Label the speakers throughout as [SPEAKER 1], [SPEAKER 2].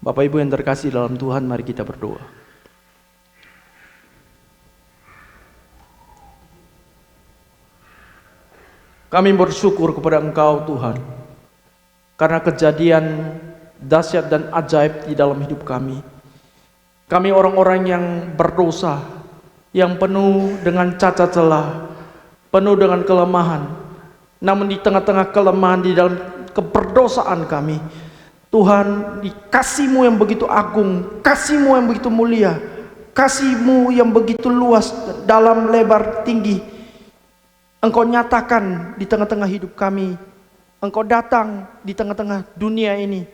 [SPEAKER 1] Bapak Ibu yang terkasih dalam Tuhan, mari kita berdoa. Kami bersyukur kepada Engkau Tuhan, karena kejadian dahsyat dan ajaib di dalam hidup kami. Kami orang-orang yang berdosa, yang penuh dengan cacat celah, penuh dengan kelemahan. Namun di tengah-tengah kelemahan, di dalam keberdosaan kami, Tuhan, di kasih-Mu yang begitu agung, kasih-Mu yang begitu mulia, kasih-Mu yang begitu luas, dalam, lebar, tinggi, Engkau nyatakan di tengah-tengah hidup kami. Engkau datang di tengah-tengah dunia ini,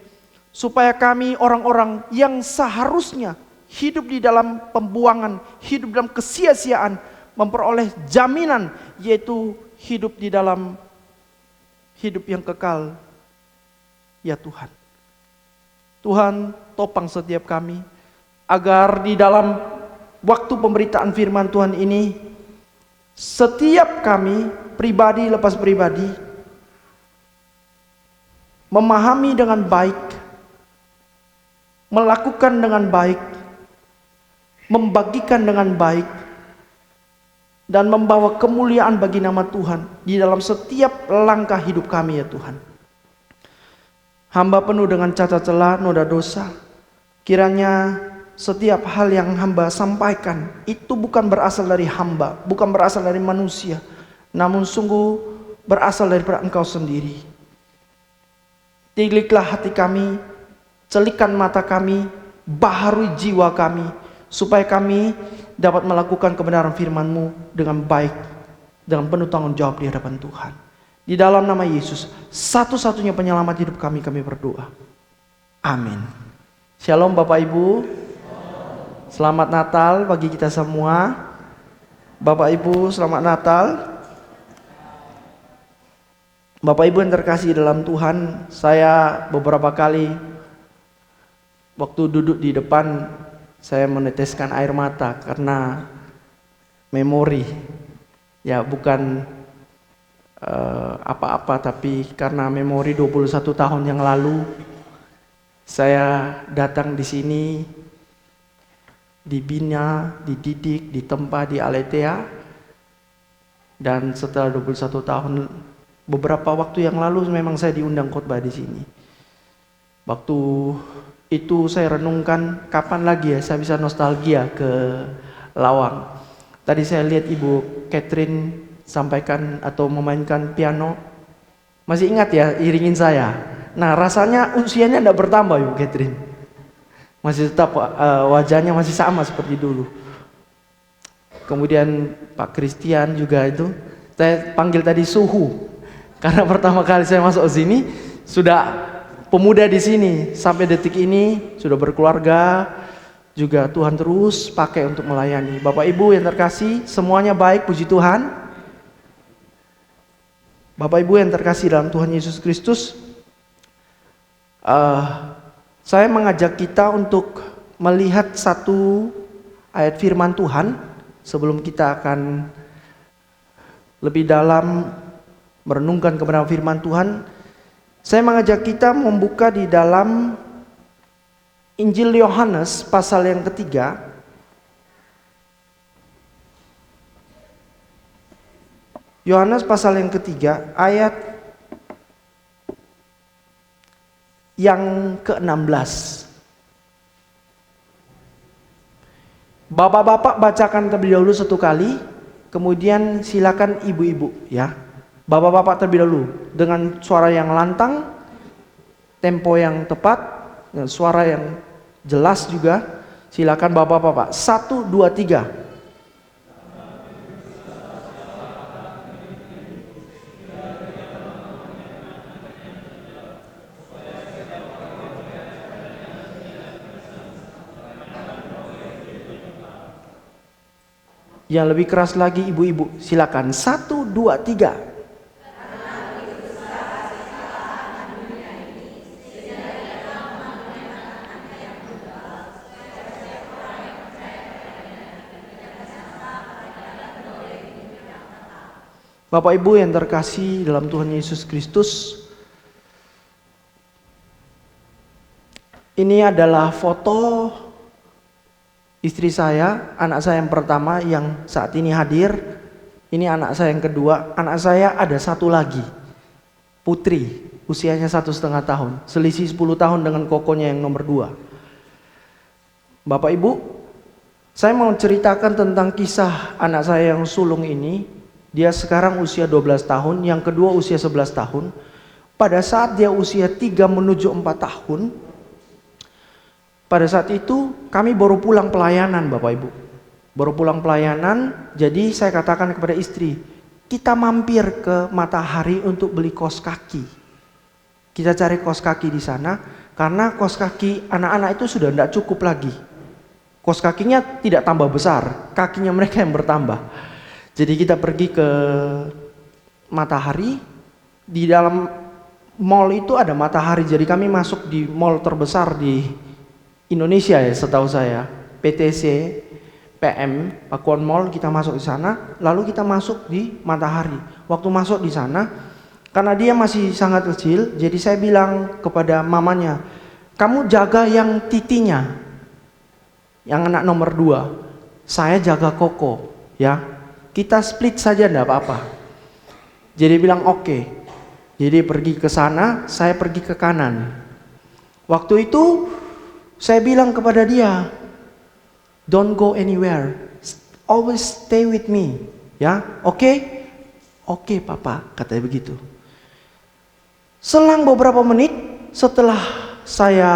[SPEAKER 1] supaya kami orang-orang yang seharusnya hidup di dalam pembuangan, hidup dalam kesia-siaan, memperoleh jaminan, yaitu hidup di dalam hidup yang kekal. Ya Tuhan, Tuhan topang setiap kami, agar di dalam waktu pemberitaan firman Tuhan ini, setiap kami pribadi lepas pribadi memahami dengan baik, melakukan dengan baik, membagikan dengan baik, dan membawa kemuliaan bagi nama Tuhan di dalam setiap langkah hidup kami ya Tuhan. Hamba penuh dengan cacat celah, noda dosa. Kiranya setiap hal yang hamba sampaikan itu bukan berasal dari hamba, bukan berasal dari manusia, namun sungguh berasal daripada Engkau sendiri. Tiliklah hati kami, celikan mata kami, baharui jiwa kami, supaya kami dapat melakukan kebenaran firman-Mu dengan baik, dengan penuh tanggung jawab di hadapan Tuhan. Di dalam nama Yesus, satu-satunya penyelamat hidup kami berdoa. Amin. Shalom Bapak Ibu. Selamat Natal bagi kita semua. Bapak Ibu, selamat Natal. Bapak Ibu yang terkasih dalam Tuhan, saya beberapa kali waktu duduk di depan, saya meneteskan air mata karena memori. Ya, bukan apa-apa, tapi karena memori 21 tahun yang lalu saya datang di sini, dibina, dididik, ditempa di Aletheia, dan setelah 21 tahun, beberapa waktu yang lalu memang saya diundang khotbah di sini. Waktu itu saya renungkan, kapan lagi ya saya bisa nostalgia ke Lawang. Tadi saya lihat Ibu Catherine sampaikan atau memainkan piano. Masih ingat ya iringin saya? Nah, rasanya usianya tidak bertambah Ibu Catherine. Masih tetap wajahnya masih sama seperti dulu. Kemudian Pak Christian juga itu, saya panggil tadi suhu. Karena pertama kali saya masuk sini sudah pemuda di sini, sampai detik ini sudah berkeluarga, juga Tuhan terus pakai untuk melayani. Bapak Ibu yang terkasih, semuanya baik, puji Tuhan. Bapak Ibu yang terkasih dalam Tuhan Yesus Kristus, saya mengajak kita untuk melihat satu ayat firman Tuhan sebelum kita akan lebih dalam merenungkan kebenaran firman Tuhan. Saya mengajak kita membuka di dalam Injil Yohanes pasal yang ketiga. Yohanes pasal yang ketiga ayat yang ke-16. Bapak-bapak bacakan terlebih dahulu satu kali, kemudian silakan ibu-ibu ya. Bapak-bapak terlebih dahulu dengan suara yang lantang, tempo yang tepat, dengan suara yang jelas juga. Silakan bapak-bapak. 1, 2, 3. Yang lebih keras lagi ibu-ibu, silakan. 1, 2, 3. Bapak Ibu yang terkasih dalam Tuhan Yesus Kristus, Ini adalah foto istri saya, anak saya yang pertama yang saat ini hadir. Ini anak saya yang kedua. Anak saya ada satu lagi, putri, usianya 1,5 tahun. Selisih 10 tahun dengan kokonya yang nomor 2. Bapak Ibu, saya mau ceritakan tentang kisah anak saya yang sulung ini. Dia sekarang usia 12 tahun, yang kedua usia 11 tahun. Pada saat dia usia 3 menuju 4 tahun, pada saat itu kami baru pulang pelayanan, Bapak Ibu. Baru pulang pelayanan, jadi saya katakan kepada istri, kita mampir ke Matahari untuk beli kaos kaki. Kita cari kaos kaki di sana, karena kaos kaki anak-anak itu sudah tidak cukup lagi. Kaos kakinya tidak tambah besar, kakinya mereka yang bertambah. Jadi kita pergi ke Matahari, di dalam mall itu ada Matahari, jadi kami masuk di mall terbesar di Indonesia ya setahu saya, PTC, PM, Pakuan Mall. Kita masuk di sana, lalu kita masuk di Matahari. Waktu masuk di sana, karena dia masih sangat kecil, jadi saya bilang kepada mamanya, kamu jaga yang titinya, yang anak nomor 2, saya jaga Koko, ya. Kita split saja enggak apa-apa. Jadi bilang oke. Jadi pergi ke sana, saya pergi ke kanan. Waktu itu saya bilang kepada dia, don't go anywhere, always stay with me, ya, oke? Oke papa, katanya begitu. Selang beberapa menit setelah saya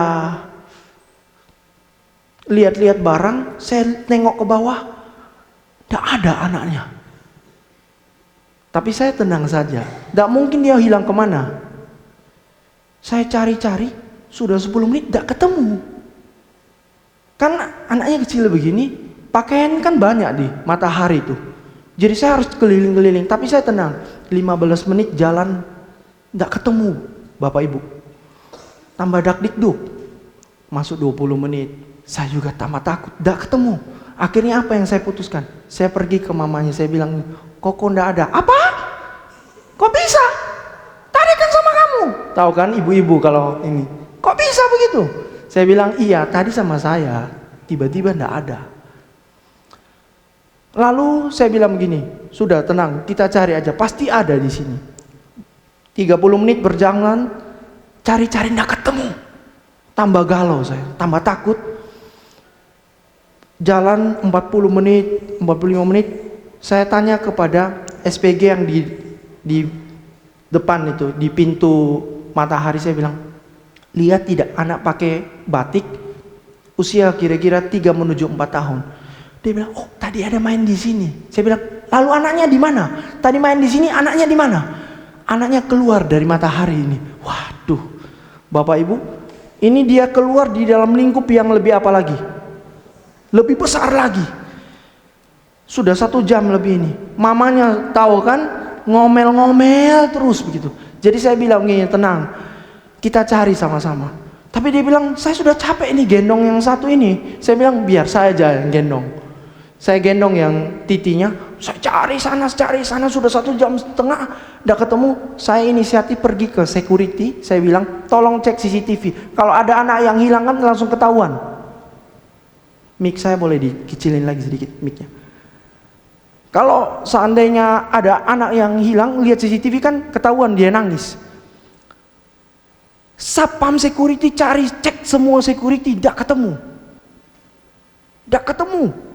[SPEAKER 1] lihat-lihat barang, saya tengok ke bawah, tidak ada anaknya. Tapi saya tenang saja, tidak mungkin dia hilang kemana. Saya cari-cari, sudah 10 menit tidak ketemu. Kan anaknya kecil begini, pakaian kan banyak di Matahari itu. Jadi saya harus keliling-keliling, tapi saya tenang. 15 menit jalan, tidak ketemu Bapak Ibu. Tambah dakdikduk. Masuk 20 menit, saya juga tambah takut, tidak ketemu. Akhirnya apa yang saya putuskan? Saya pergi ke mamanya, saya bilang, Koko tidak ada. Apa? Kok bisa? Tadi kan sama kamu. Tahu kan ibu-ibu kalau ini. Kok bisa begitu? Saya bilang, iya tadi sama saya, tiba-tiba tidak ada. Lalu saya bilang begini, sudah tenang, kita cari aja, pasti ada di sini. 30 menit berjalan, cari-cari tidak ketemu. Tambah galau saya, tambah takut. Jalan 40 menit, 45 menit, saya tanya kepada SPG yang di depan itu, di pintu Matahari, saya bilang, lihat tidak anak pakai batik, usia kira-kira 3 menuju 4 tahun. Dia bilang, oh tadi ada main di sini. Saya bilang, lalu anaknya di mana? Tadi main di sini, anaknya di mana? Anaknya keluar dari Matahari ini. Waduh, Bapak Ibu, ini dia keluar di dalam lingkup yang lebih apa lagi? Lebih besar lagi. Sudah 1 jam lebih ini. Mamanya tahu kan, ngomel-ngomel terus begitu. Jadi saya bilang, gini, tenang. Kita cari sama-sama. Tapi dia bilang, saya sudah capek nih gendong yang satu ini. Saya bilang, biar saya aja yang gendong. Saya gendong yang titinya. Saya cari sana, sudah 1,5 jam, udah ketemu. Saya inisiatif pergi ke security. Saya bilang, tolong cek CCTV. Kalau ada anak yang hilang kan langsung ketahuan. Mic saya boleh dikecilin lagi sedikit mic-nya. Kalau seandainya ada anak yang hilang, lihat CCTV kan ketahuan dia nangis. Satpam security cari, cek semua security, tidak ketemu.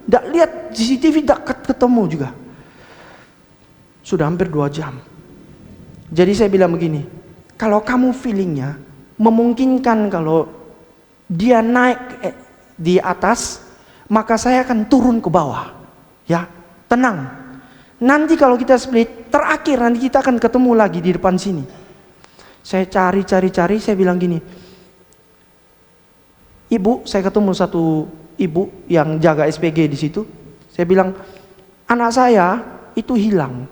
[SPEAKER 1] Tidak lihat CCTV, tidak ketemu juga. Sudah hampir 2 jam. Jadi saya bilang begini, kalau kamu feelingnya memungkinkan kalau dia naik di atas, maka saya akan turun ke bawah. Ya, tenang. Nanti kalau kita split, terakhir nanti kita akan ketemu lagi di depan sini. Saya cari, saya bilang gini, ibu, saya ketemu satu ibu yang jaga SPG di situ. Saya bilang, anak saya itu hilang.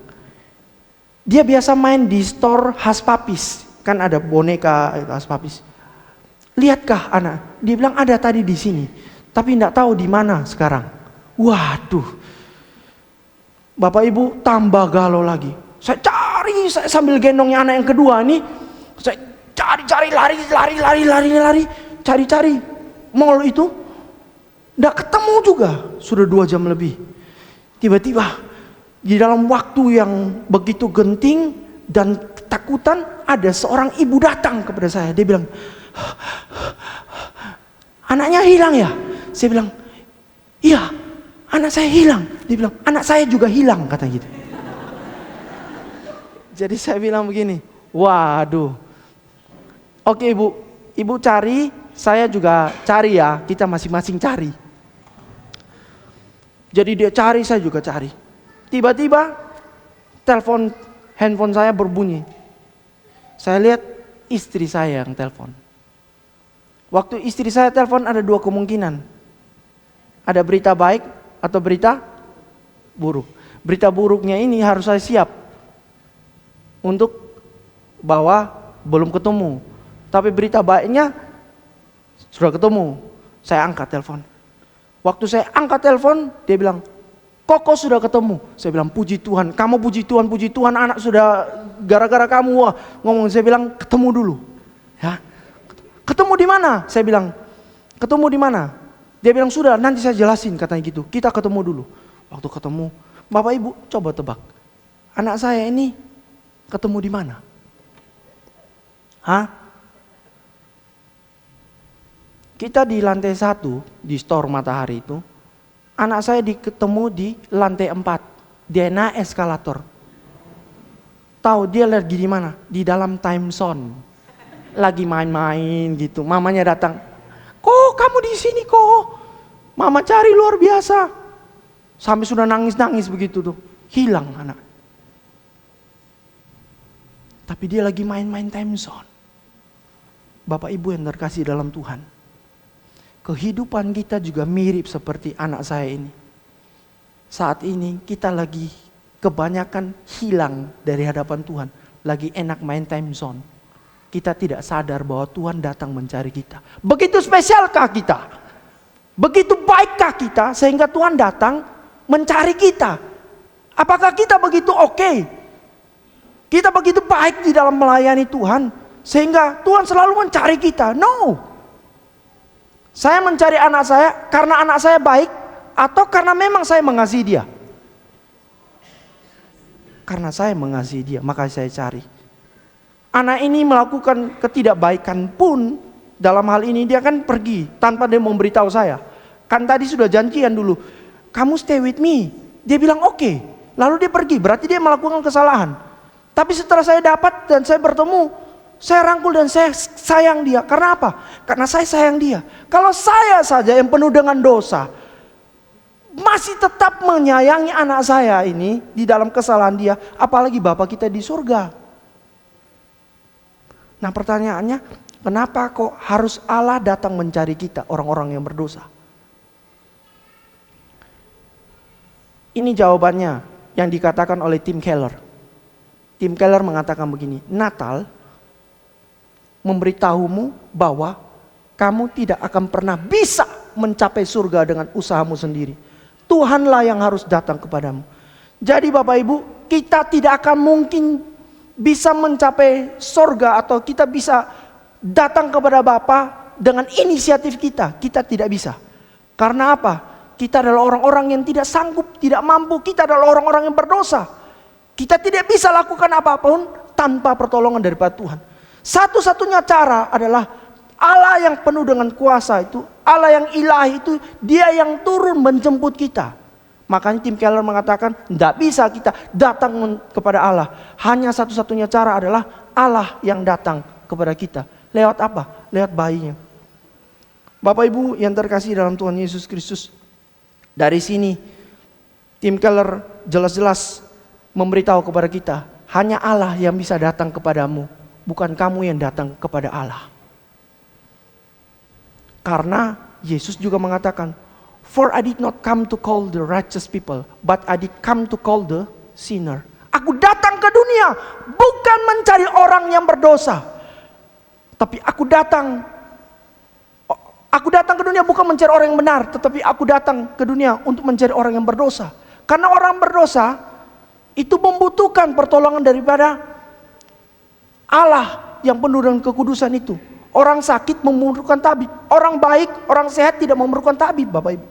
[SPEAKER 1] Dia biasa main di store Haspapis, kan ada boneka Haspapis. Lihatkah anak? Dia bilang ada tadi di sini, tapi tidak tahu di mana sekarang. Waduh, Bapak Ibu tambah galau lagi. Saya cari, saya sambil gendongnya anak yang kedua ini. Saya cari, lari, cari. mall itu, tidak ketemu juga, sudah 2 jam lebih. Tiba-tiba di dalam waktu yang begitu genting dan ketakutan, ada seorang ibu datang kepada saya. Dia bilang, anaknya hilang ya? Saya bilang, iya, anak saya hilang. Dia bilang, anak saya juga hilang, kata gitu. Jadi saya bilang begini, waduh, oke ibu cari, saya juga cari ya, kita masing-masing cari. Jadi dia cari, saya juga cari. Tiba-tiba handphone saya berbunyi. Saya lihat istri saya yang telepon. Waktu istri saya telepon ada 2 kemungkinan. Ada berita baik atau berita buruk. Berita buruknya ini harus saya siap untuk bahwa belum ketemu. Tapi berita baiknya sudah ketemu. Saya angkat telepon. Waktu saya angkat telepon, dia bilang, Koko sudah ketemu. Saya bilang, puji Tuhan, kamu puji Tuhan, anak sudah gara-gara kamu ngomong. Saya bilang, ketemu dulu. Ya. Ketemu di mana? Saya bilang, ketemu di mana? Dia bilang, sudah, nanti saya jelasin, katanya gitu. Kita ketemu dulu. Waktu ketemu, Bapak Ibu coba tebak. Anak saya ini ketemu di mana? Hah? Kita di lantai 1 di store Matahari itu, anak saya ketemu di lantai 4. Dia naik eskalator. Tahu dia lagi di mana? Di dalam time zone. Lagi main-main gitu. Mamanya datang. Kok kamu di sini kok? Mama cari luar biasa. Sampai sudah nangis-nangis begitu tuh. Hilang anak. Tapi dia lagi main-main time zone. Bapak Ibu yang terkasih dalam Tuhan. Kehidupan kita juga mirip seperti anak saya ini. Saat ini kita lagi kebanyakan hilang dari hadapan Tuhan. Lagi enak main time zone. Kita tidak sadar bahwa Tuhan datang mencari kita. Begitu spesialkah kita? Begitu baikkah kita sehingga Tuhan datang mencari kita? Apakah kita begitu oke? Kita begitu baik di dalam melayani Tuhan sehingga Tuhan selalu mencari kita? No. Saya mencari anak saya karena anak saya baik atau karena memang saya mengasihi dia? Karena saya mengasihi dia, maka saya cari. Anak ini melakukan ketidakbaikan pun dalam hal ini dia kan pergi tanpa dia memberitahu saya. Kan tadi sudah janjian dulu, kamu stay with me. Dia bilang oke. Lalu dia pergi, berarti dia melakukan kesalahan. Tapi setelah saya dapat dan saya bertemu, saya rangkul dan saya sayang dia. Karena apa? Karena saya sayang dia. Kalau saya saja yang penuh dengan dosa, masih tetap menyayangi anak saya ini di dalam kesalahan dia, apalagi Bapa kita di surga. Nah pertanyaannya, kenapa kok harus Allah datang mencari kita, orang-orang yang berdosa? Ini jawabannya yang dikatakan oleh Tim Keller. Tim Keller mengatakan begini, Natal memberitahumu bahwa kamu tidak akan pernah bisa mencapai surga dengan usahamu sendiri. Tuhanlah yang harus datang kepadamu. Jadi Bapak Ibu, kita tidak akan mungkin bisa mencapai surga atau kita bisa datang kepada Bapa dengan inisiatif kita. Kita tidak bisa. Karena apa? Kita adalah orang-orang yang tidak sanggup, tidak mampu. Kita adalah orang-orang yang berdosa. Kita tidak bisa lakukan apapun tanpa pertolongan daripada Tuhan. Satu-satunya cara adalah Allah yang penuh dengan kuasa itu, Allah yang ilahi itu, dia yang turun menjemput kita. Makanya Tim Keller mengatakan, tidak bisa kita datang kepada Allah. Hanya satu-satunya cara adalah Allah yang datang kepada kita. Lewat apa? Lewat bayinya. Bapak Ibu yang terkasih dalam Tuhan Yesus Kristus. Dari sini, Tim Keller jelas-jelas memberitahu kepada kita, hanya Allah yang bisa datang kepadamu. Bukan kamu yang datang kepada Allah. Karena Yesus juga mengatakan, for I did not come to call the righteous people, but I did come to call the sinner. Aku datang ke dunia bukan mencari orang yang berdosa. Tapi aku datang ke dunia bukan mencari orang yang benar, tetapi aku datang ke dunia untuk mencari orang yang berdosa. Karena orang berdosa itu membutuhkan pertolongan daripada Allah yang penuh dengan kekudusan itu.
[SPEAKER 2] Orang sakit memerlukan tabib. Orang baik, orang sehat tidak memerlukan tabib, Bapak Ibu.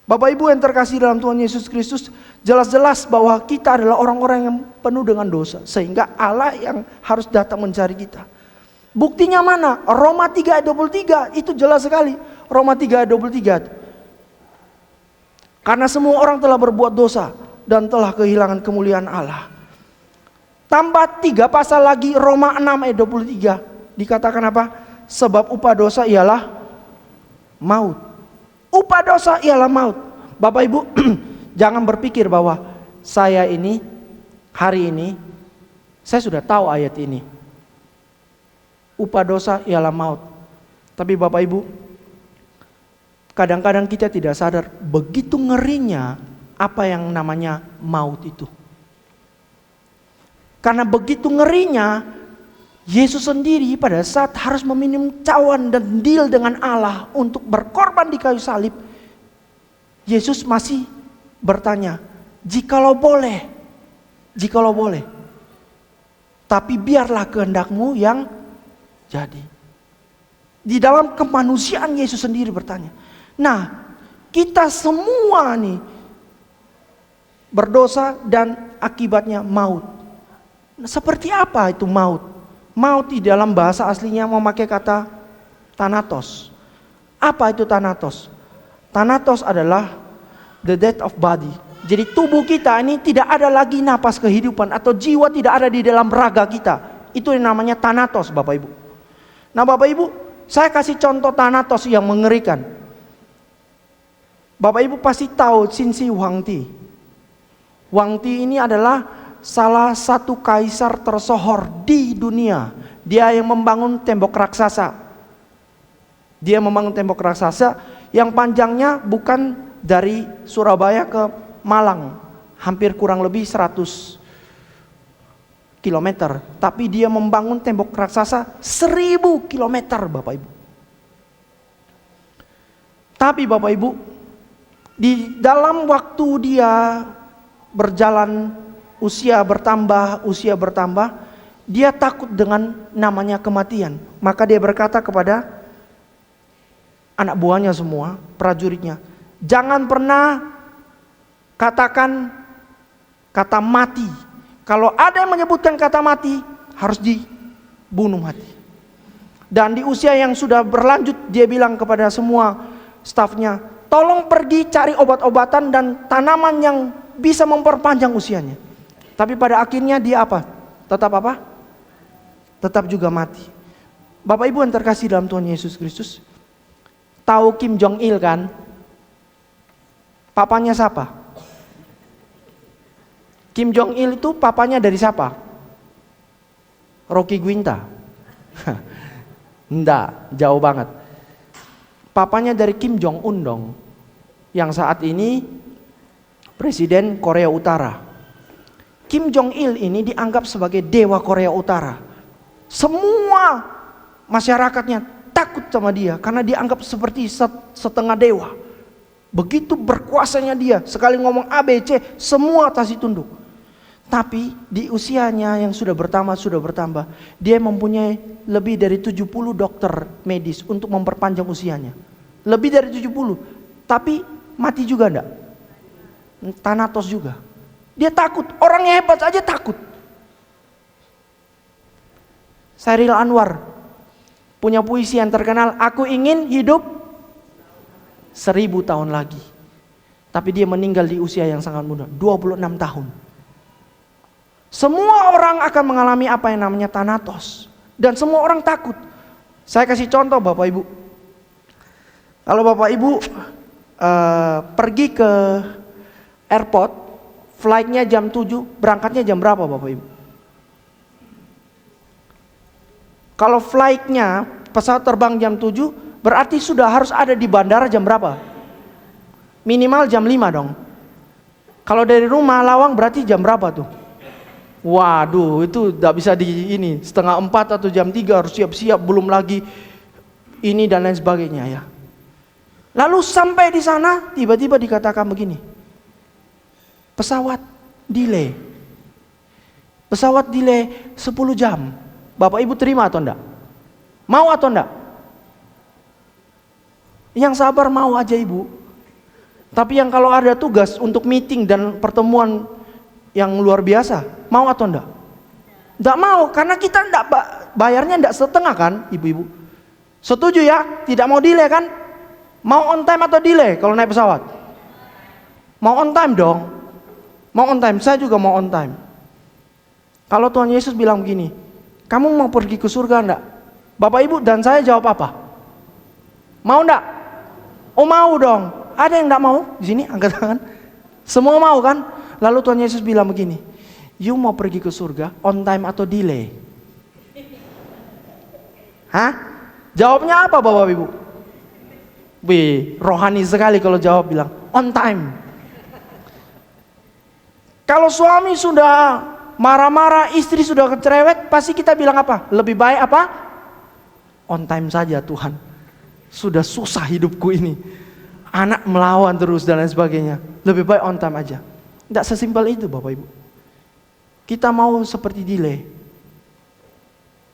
[SPEAKER 2] Bapak Ibu yang terkasih dalam Tuhan Yesus Kristus, jelas-jelas bahwa kita adalah orang-orang yang penuh dengan dosa. Sehingga Allah yang harus datang mencari kita. Buktinya mana? Roma 3 ayat 23 itu jelas sekali. Roma 3 ayat 23. Karena semua orang telah berbuat dosa dan telah kehilangan kemuliaan Allah. Tambah 3 pasal lagi, Roma 6 ayat 23. Dikatakan apa? Sebab upah dosa ialah maut. Upah dosa ialah maut. Bapak Ibu, jangan berpikir bahwa saya ini, hari ini, saya sudah tahu ayat ini. Upah dosa ialah maut. Tapi Bapak Ibu, kadang-kadang kita tidak sadar begitu ngerinya apa yang namanya maut itu. Karena begitu ngerinya, Yesus sendiri pada saat harus meminum cawan dan deal dengan Allah untuk berkorban di kayu salib, Yesus masih bertanya, jikalau boleh, tapi biarlah kehendakmu yang jadi. Di dalam kemanusiaan Yesus sendiri bertanya. Nah, kita semua nih berdosa dan akibatnya maut. Seperti apa itu maut? Maut di dalam bahasa aslinya memakai kata thanatos. Apa itu thanatos? Thanatos adalah the death of body. Jadi tubuh kita ini tidak ada lagi napas kehidupan atau jiwa tidak ada di dalam raga kita. Itu yang namanya thanatos, Bapak Ibu. Nah, Bapak Ibu, saya kasih contoh thanatos yang mengerikan. Bapak Ibu pasti tahu Qin Shi Huangdi. Huangdi ini adalah salah satu kaisar tersohor di dunia. Dia yang membangun tembok raksasa. Dia membangun tembok raksasa yang panjangnya bukan dari Surabaya ke Malang, hampir kurang lebih 100 kilometer. Tapi dia membangun tembok raksasa 1000 kilometer, Bapak Ibu. Tapi Bapak Ibu, di dalam waktu dia berjalan, usia bertambah, dia takut dengan namanya kematian. Maka dia berkata kepada anak buahnya semua, prajuritnya, jangan pernah katakan kata mati. Kalau ada yang menyebutkan kata mati, harus dibunuh mati. Dan di usia yang sudah berlanjut, dia bilang kepada semua stafnya, tolong pergi cari obat-obatan dan tanaman yang bisa memperpanjang usianya. Tapi pada akhirnya dia apa? Tetap juga mati. Bapak Ibu yang terkasih dalam Tuhan Yesus Kristus, tahu Kim Jong Il kan? Papanya siapa? Kim Jong Il itu papanya dari siapa? Rocky Guinta? Enggak, jauh banget. Papanya dari Kim Jong Un dong, yang saat ini Presiden Korea Utara. Kim Jong Il ini dianggap sebagai dewa Korea Utara. Semua masyarakatnya takut sama dia karena dianggap seperti setengah dewa. Begitu berkuasanya dia, sekali ngomong ABC semua tasik tunduk. Tapi di usianya yang sudah bertambah, dia mempunyai lebih dari 70 dokter medis untuk memperpanjang usianya. Lebih dari 70, tapi mati juga enggak? Thanatos juga. Dia takut, orang yang hebat aja takut. Chairil Anwar punya puisi yang terkenal, aku ingin hidup 1000 tahun lagi. Tapi dia meninggal di usia yang sangat muda, 26 tahun. Semua orang akan mengalami apa yang namanya thanatos. Dan semua orang takut. Saya kasih contoh Bapak Ibu. Kalau Bapak Ibu pergi ke airport, flightnya jam 7, berangkatnya jam berapa Bapak Ibu? Kalau flightnya pesawat terbang jam 7, berarti sudah harus ada di bandara jam berapa? Minimal jam 5 dong. Kalau dari rumah Lawang berarti jam berapa tuh? Waduh, itu tidak bisa di ini, 3:30 atau jam 3 harus siap-siap, belum lagi ini dan lain sebagainya ya. Lalu sampai di sana tiba-tiba dikatakan begini, pesawat delay 10 jam. Bapak Ibu terima atau enggak? Mau atau enggak? Yang sabar mau aja ibu. Tapi yang kalau ada tugas untuk meeting dan pertemuan yang luar biasa, mau atau enggak? Enggak mau, karena kita enggak bayarnya enggak setengah kan ibu-ibu. Setuju ya? Tidak mau delay kan? Mau on time atau delay kalau naik pesawat? Mau on time dong. Mau on time, saya juga mau on time. Kalau Tuhan Yesus bilang begini, kamu mau pergi ke surga enggak? Bapak ibu dan saya jawab apa? Mau enggak? Oh mau dong. Ada yang enggak mau? Di sini angkat tangan. Semua mau kan? Lalu Tuhan Yesus bilang begini, you mau pergi ke surga on time atau delay? Hah? Jawabnya apa Bapak Ibu? Wih, rohani sekali kalau jawab bilang on time. Kalau suami sudah marah-marah, istri sudah cerewet, pasti kita bilang apa? Lebih baik apa? On time saja Tuhan. Sudah susah hidupku ini. Anak melawan terus dan lain sebagainya. Lebih baik on time aja. Tidak sesimpel itu Bapak Ibu. Kita mau seperti delay.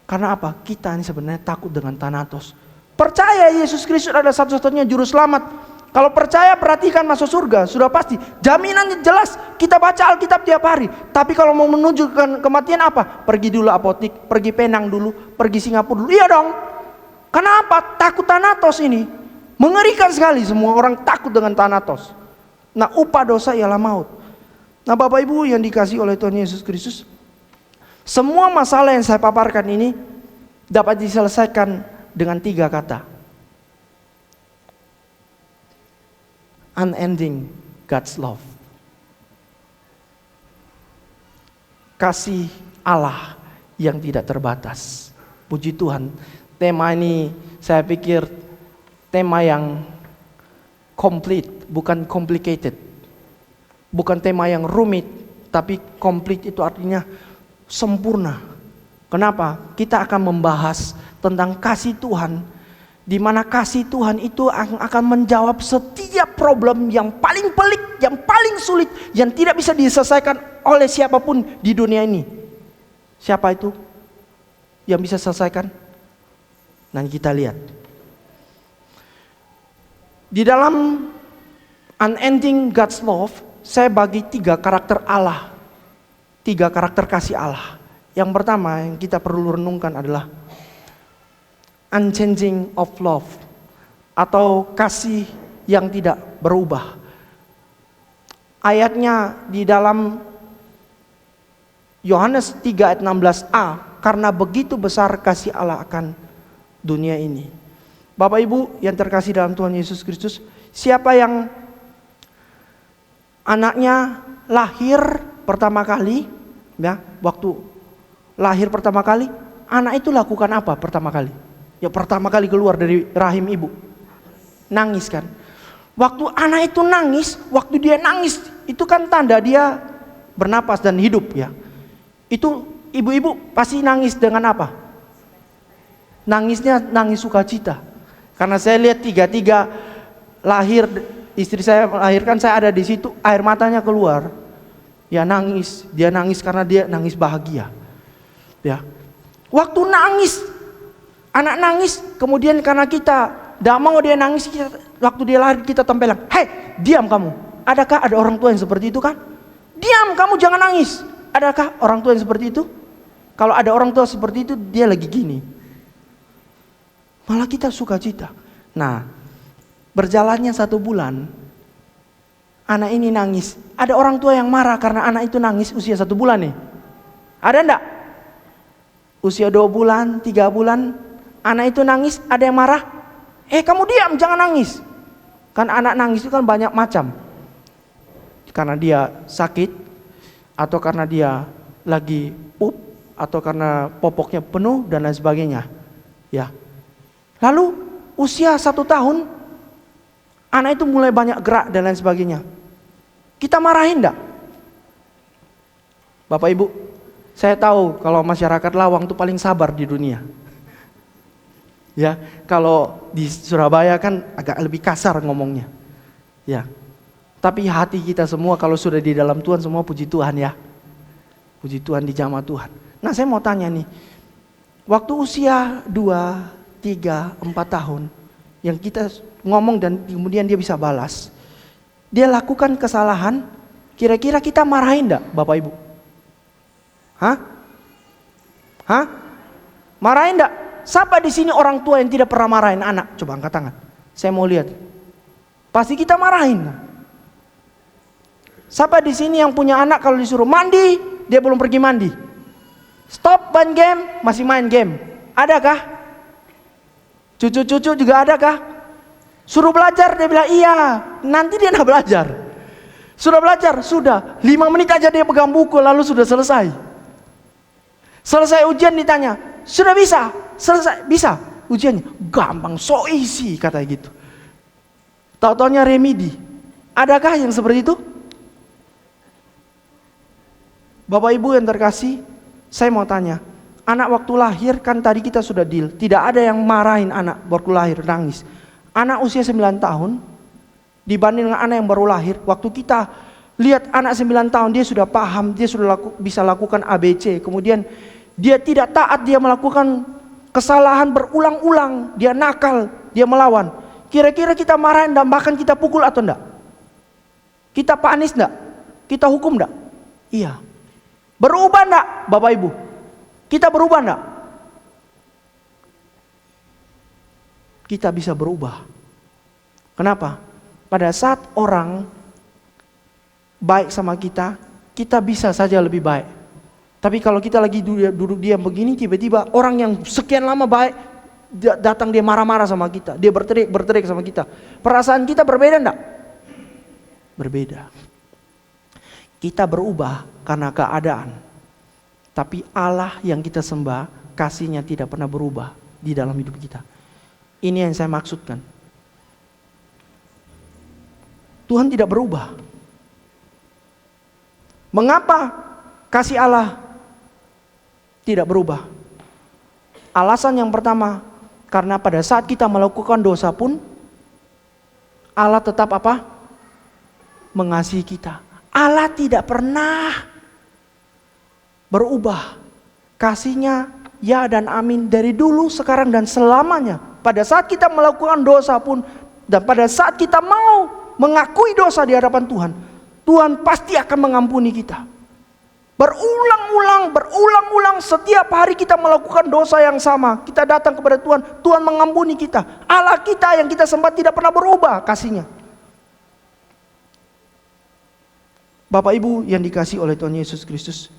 [SPEAKER 2] Karena apa? Kita ini sebenarnya takut dengan Thanatos. Percaya Yesus Kristus adalah satu-satunya juru selamat. Kalau percaya perhatikan masuk surga, sudah pasti. Jaminannya jelas. Kita baca Alkitab tiap hari. Tapi kalau mau menuju kematian apa? Pergi dulu apotik, pergi Penang dulu, pergi Singapura dulu. Iya dong. Kenapa? Takut Thanatos ini. Mengerikan sekali, semua orang takut dengan Thanatos. Nah, upah dosa ialah maut. Nah, Bapak Ibu yang dikasihi oleh Tuhan Yesus Kristus, semua masalah yang saya paparkan ini dapat diselesaikan dengan 3 kata. Unending God's love. Kasih Allah yang tidak terbatas. Puji Tuhan, tema ini saya pikir tema yang complete, bukan complicated. Bukan tema yang rumit, tapi complete itu artinya sempurna. Kenapa? Kita akan membahas tentang kasih Tuhan, di mana kasih Tuhan itu akan menjawab setiap problem yang paling pelik, yang paling sulit, yang tidak bisa diselesaikan oleh siapapun di dunia ini. Siapa itu yang bisa selesaikan? Nanti kita lihat. Di dalam Unending God's Love, saya bagi 3 karakter Allah, 3 karakter kasih Allah. Yang pertama yang kita perlu renungkan adalah unchanging of love, atau kasih yang tidak berubah. Ayatnya di dalam Yohanes 3 ayat 16a, karena begitu besar kasih Allah akan dunia ini. Bapak Ibu yang terkasih dalam Tuhan Yesus Kristus, siapa yang anaknya lahir pertama kali, ya, waktu lahir pertama kali, anak itu lakukan apa pertama kali? Ya pertama kali keluar dari rahim ibu, nangis kan? Waktu anak itu nangis, waktu dia nangis itu kan tanda dia bernapas dan hidup ya. Itu ibu-ibu pasti nangis dengan apa? Nangisnya nangis sukacita. Karena saya lihat 3 lahir, istri saya melahirkan, saya ada di situ, air matanya keluar. Ya nangis, dia nangis karena dia nangis bahagia. Ya. Waktu nangis, anak nangis, kemudian karena kita tidak mau dia nangis, waktu dia lahir kita tempelan, hei diam kamu. Adakah ada orang tua yang seperti itu kan? Diam kamu, jangan nangis. Adakah orang tua yang seperti itu? Kalau ada orang tua seperti itu, dia lagi gini. Malah kita sukacita. Nah, berjalannya 1 bulan, anak ini nangis. Ada orang tua yang marah karena anak itu nangis usia 1 bulan nih. Ada enggak? Usia 2 bulan, 3 bulan, anak itu nangis, ada yang marah? Kamu diam, jangan nangis. Kan anak nangis itu kan banyak macam. Karena dia sakit, atau karena dia lagi pup, atau karena popoknya penuh dan lain sebagainya. Ya. Lalu usia 1 tahun, anak itu mulai banyak gerak dan lain sebagainya. Kita marahin enggak? Bapak Ibu, saya tahu kalau masyarakat Lawang itu paling sabar di dunia. Ya, kalau di Surabaya kan agak lebih kasar ngomongnya. Ya. Tapi hati kita semua kalau sudah di dalam Tuhan semua puji Tuhan ya. Puji Tuhan, dijamah Tuhan. Nah, saya mau tanya nih. Waktu usia 2, 3, 4 tahun yang kita ngomong dan kemudian dia bisa balas. Dia lakukan kesalahan, kira-kira kita marahin enggak Bapak Ibu? Hah? Marahin enggak? Siapa di sini orang tua yang tidak pernah marahin anak? Coba angkat tangan. Saya mau lihat. Pasti kita marahin. Siapa di sini yang punya anak kalau disuruh mandi, dia belum pergi mandi? Stop main game, masih main game. Adakah? Cucu-cucu juga adakah? Suruh belajar, dia bilang iya. Nanti dia nak belajar. Sudah belajar, sudah 5 menit aja dia pegang buku lalu sudah selesai. Selesai ujian ditanya, sudah bisa? Selesai, bisa ujiannya? Gampang, so easy kata gitu. Tahu-taunya remedi. Adakah yang seperti itu? Bapak Ibu yang terkasih, saya mau tanya, anak waktu lahir kan tadi kita sudah deal, tidak ada yang marahin anak waktu lahir nangis. Anak usia 9 tahun dibanding dengan anak yang baru lahir, waktu kita lihat anak 9 tahun dia sudah paham, dia sudah bisa lakukan ABC, kemudian dia tidak taat, dia melakukan kesalahan berulang-ulang, dia nakal, dia melawan. Kira-kira kita marahin dan bahkan kita pukul atau enggak? Kita panis enggak? Kita hukum enggak? Iya. Berubah enggak Bapak Ibu? Kita berubah enggak? Kita bisa berubah. Kenapa? Pada saat orang baik sama kita, kita bisa saja lebih baik. Tapi kalau kita lagi duduk diam begini, tiba-tiba orang yang sekian lama baik datang, dia marah-marah sama kita, dia berteriak sama kita. Perasaan kita berbeda enggak? Berbeda. Kita berubah karena keadaan. Tapi Allah yang kita sembah, kasih-Nya tidak pernah berubah di dalam hidup kita. Ini yang saya maksudkan. Tuhan tidak berubah. Mengapa kasih Allah tidak berubah? Alasan yang pertama, karena pada saat kita melakukan dosa pun Allah tetap apa? Mengasihi kita. Allah tidak pernah berubah. Kasih-Nya ya dan amin dari dulu, sekarang dan selamanya. Pada saat kita melakukan dosa pun dan pada saat kita mau mengakui dosa di hadapan Tuhan, Tuhan pasti akan mengampuni kita. Berulang-ulang setiap hari kita melakukan dosa yang sama, kita datang kepada Tuhan, Tuhan mengampuni kita. Allah kita yang kita sembah tidak pernah berubah kasih-Nya. Bapak Ibu yang dikasihi oleh Tuhan Yesus Kristus,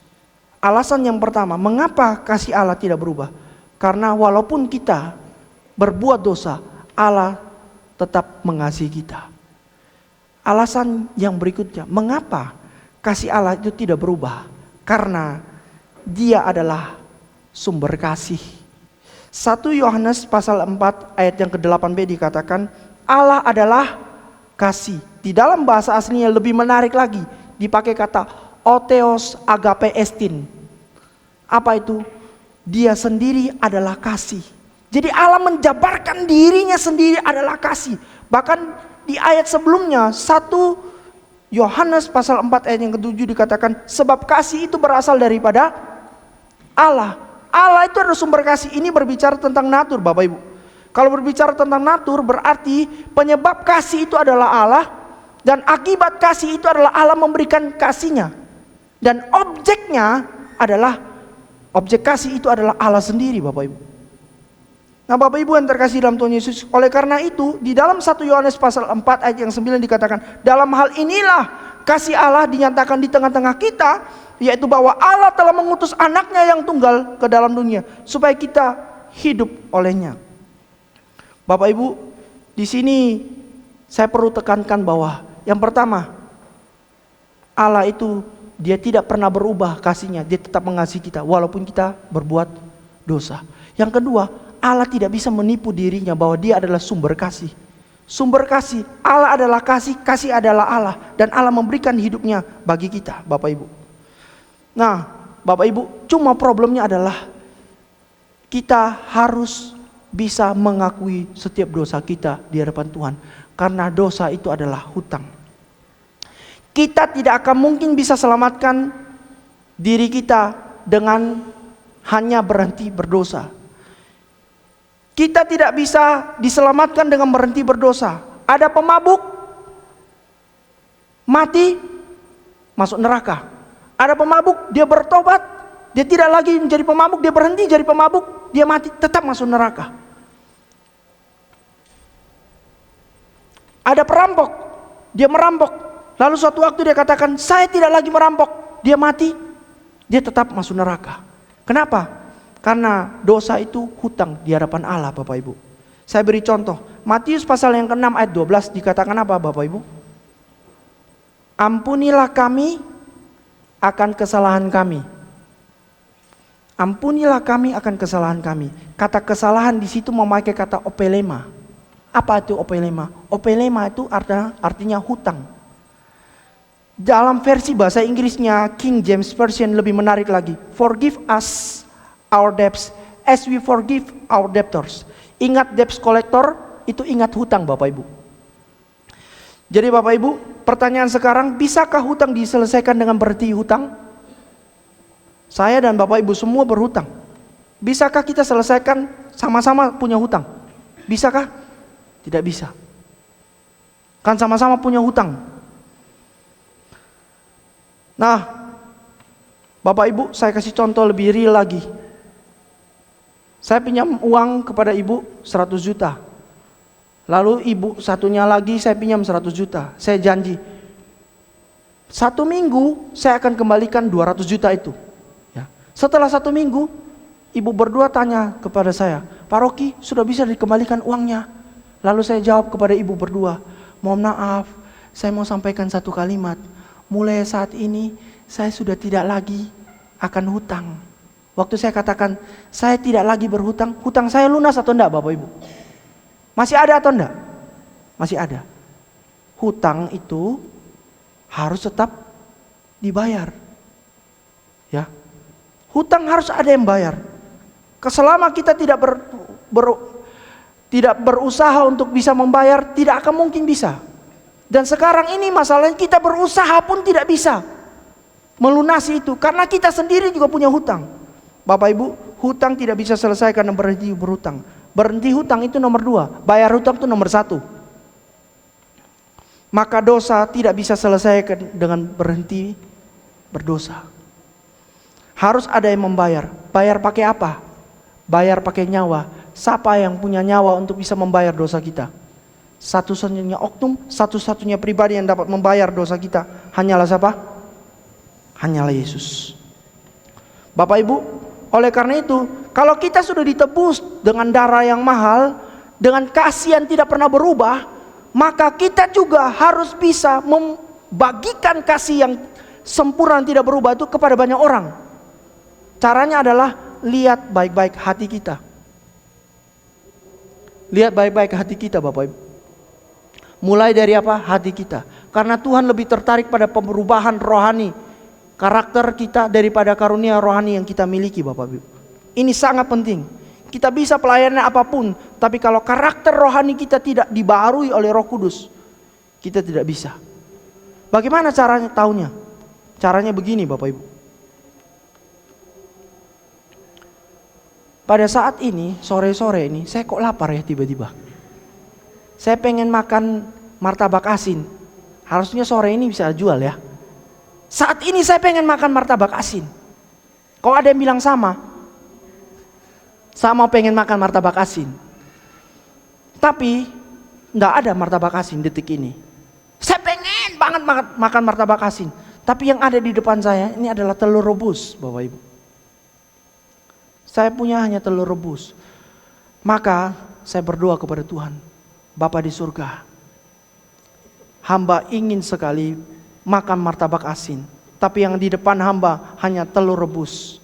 [SPEAKER 2] alasan yang pertama, mengapa kasih Allah tidak berubah? Karena walaupun kita berbuat dosa, Allah tetap mengasihi kita. Alasan yang berikutnya, mengapa kasih Allah itu tidak berubah? Karena Dia adalah sumber kasih. 1 Yohanes pasal 4 ayat yang ke-8b dikatakan, Allah adalah kasih. Di dalam bahasa aslinya lebih menarik lagi, dipakai kata Otheos agape estin. Apa itu? Dia sendiri adalah kasih. Jadi Allah menjabarkan dirinya sendiri adalah kasih. Bahkan di ayat sebelumnya 1 Yohanes pasal 4 ayat yang ke-7 dikatakan, sebab kasih itu berasal daripada Allah. Allah itu adalah sumber kasih. Ini berbicara tentang natur Bapak Ibu. Kalau berbicara tentang natur berarti penyebab kasih itu adalah Allah. Dan akibat kasih itu adalah Allah memberikan kasih-Nya. Dan objeknya adalah, objek kasih itu adalah Allah sendiri Bapak Ibu. Nah Bapak Ibu yang terkasih dalam Tuhan Yesus, oleh karena itu di dalam 1 Yohanes pasal 4 ayat yang 9 dikatakan, dalam hal inilah kasih Allah dinyatakan di tengah-tengah kita, yaitu bahwa Allah telah mengutus anaknya yang tunggal ke dalam dunia supaya kita hidup olehnya. Bapak Ibu, di sini saya perlu tekankan bahwa yang pertama, Allah itu Dia tidak pernah berubah kasih-Nya, Dia tetap mengasihi kita walaupun kita berbuat dosa. Yang kedua, Allah tidak bisa menipu dirinya bahwa Dia adalah sumber kasih. Sumber kasih, Allah adalah kasih, kasih adalah Allah, dan Allah memberikan hidupnya bagi kita, Bapak Ibu. Nah, Bapak Ibu, cuma problemnya adalah kita harus bisa mengakui setiap dosa kita di hadapan Tuhan, karena dosa itu adalah hutang. Kita tidak akan mungkin bisa selamatkan diri kita dengan hanya berhenti berdosa. Kita tidak bisa diselamatkan dengan berhenti berdosa. Ada pemabuk, mati, masuk neraka. Ada pemabuk, dia bertobat, dia tidak lagi menjadi pemabuk, dia berhenti jadi pemabuk, dia mati, tetap masuk neraka. Ada perampok, dia merampok, lalu suatu waktu dia katakan, saya tidak lagi merampok, dia mati, dia tetap masuk neraka. Kenapa? Karena dosa itu hutang di hadapan Allah, Bapak Ibu. Saya beri contoh, Matius pasal yang ke-6 ayat 12 dikatakan apa, Bapak Ibu? Ampunilah kami akan kesalahan kami. Ampunilah kami akan kesalahan kami. Kata kesalahan di situ memakai kata opelema. Apa itu opelema? Opelema itu artinya hutang. Dalam versi bahasa Inggrisnya King James Version lebih menarik lagi. Forgive us our debts as we forgive our debtors. Ingat debts collector, itu ingat hutang, Bapak Ibu. Jadi Bapak Ibu, pertanyaan sekarang, bisakah hutang diselesaikan dengan berhenti hutang? Saya dan Bapak Ibu semua berhutang. Bisakah kita selesaikan sama-sama punya hutang? Bisakah? Tidak bisa. Kan sama-sama punya hutang. Nah, Bapak Ibu, saya kasih contoh lebih real lagi. Saya pinjam uang kepada ibu 100 juta. Lalu ibu satunya lagi saya pinjam 100 juta. Saya janji 1 minggu saya akan kembalikan 200 juta itu. Ya. Setelah 1 minggu, ibu berdua tanya kepada saya, Pak Rocky, sudah bisa dikembalikan uangnya? Lalu saya jawab kepada ibu berdua, mohon maaf, saya mau sampaikan satu kalimat. Mulai saat ini saya sudah tidak lagi akan hutang. Waktu saya katakan saya tidak lagi berhutang, hutang saya lunas atau enggak, Bapak Ibu? Masih ada atau enggak? Masih ada. Hutang itu harus tetap dibayar. Ya. Hutang harus ada yang bayar. Selama kita tidak berusaha untuk bisa membayar, tidak akan mungkin bisa. Dan sekarang ini masalahnya kita berusaha pun tidak bisa melunasi itu, karena kita sendiri juga punya hutang. Bapak Ibu, hutang tidak bisa selesai karena berhenti berhutang. Berhenti hutang itu nomor 2, bayar hutang itu nomor 1. Maka dosa tidak bisa selesai dengan berhenti berdosa. Harus ada yang membayar. Bayar pakai apa? Bayar pakai nyawa. Siapa yang punya nyawa untuk bisa membayar dosa kita? Satu-satunya oknum, satu-satunya pribadi yang dapat membayar dosa kita hanyalah siapa? Hanyalah Yesus. Bapak Ibu, oleh karena itu, kalau kita sudah ditebus dengan darah yang mahal, dengan kasih yang tidak pernah berubah, maka kita juga harus bisa membagikan kasih yang sempurna tidak berubah itu kepada banyak orang. Caranya adalah lihat baik-baik hati kita. Lihat baik-baik hati kita, Bapak Ibu. Mulai dari apa? Hati kita. Karena Tuhan lebih tertarik pada perubahan rohani karakter kita daripada karunia rohani yang kita miliki, Bapak Ibu. Ini sangat penting. Kita bisa pelayanan apapun, tapi kalau karakter rohani kita tidak dibaharui oleh Roh Kudus, kita tidak bisa. Bagaimana caranya tahunya? Caranya begini, Bapak Ibu. Pada saat ini, sore-sore ini, saya kok lapar ya tiba-tiba. Saya pengen makan martabak asin. Harusnya sore ini bisa jual ya. Saat ini saya pengen makan martabak asin. Kalau ada yang bilang sama, sama pengen makan martabak asin. Tapi nggak ada martabak asin detik ini. Saya pengen banget makan martabak asin. Tapi yang ada di depan saya ini adalah telur rebus, Bapak Ibu. Saya punya hanya telur rebus. Maka saya berdoa kepada Tuhan, Bapa di surga, hamba ingin sekali makan martabak asin, tapi yang di depan hamba hanya telur rebus.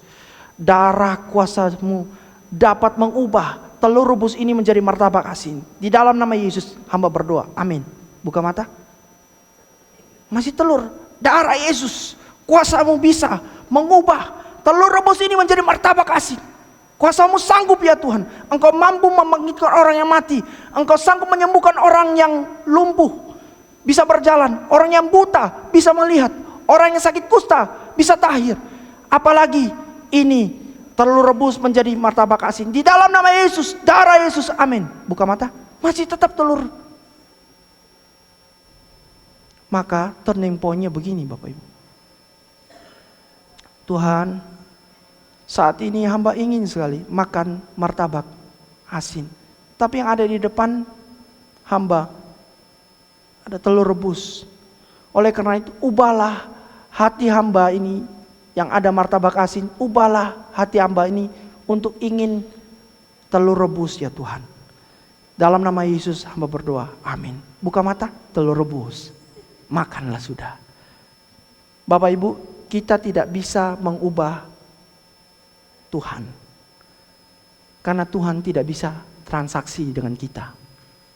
[SPEAKER 2] Darah kuasa-Mu dapat mengubah telur rebus ini menjadi martabak asin. Di dalam nama Yesus hamba berdoa, amin. Buka mata. Masih telur, darah Yesus, kuasa-Mu bisa mengubah telur rebus ini menjadi martabak asin. Kuasa-Mu sanggup ya Tuhan. Engkau mampu membangkitkan orang yang mati. Engkau sanggup menyembuhkan orang yang lumpuh bisa berjalan, orang yang buta bisa melihat, orang yang sakit kusta bisa tahir. Apalagi ini telur rebus menjadi martabak asin. Di dalam nama Yesus, darah Yesus, amin. Buka mata, masih tetap telur. Maka turning point-nya begini Bapak Ibu. Tuhan, saat ini hamba ingin sekali makan martabak asin. Tapi yang ada di depan hamba ada telur rebus. Oleh karena itu, ubahlah hati hamba ini yang ada martabak asin. Ubahlah hati hamba ini untuk ingin telur rebus ya Tuhan. Dalam nama Yesus hamba berdoa, amin. Buka mata, telur rebus. Makanlah sudah. Bapak Ibu, kita tidak bisa mengubah Tuhan. Karena Tuhan tidak bisa transaksi dengan kita.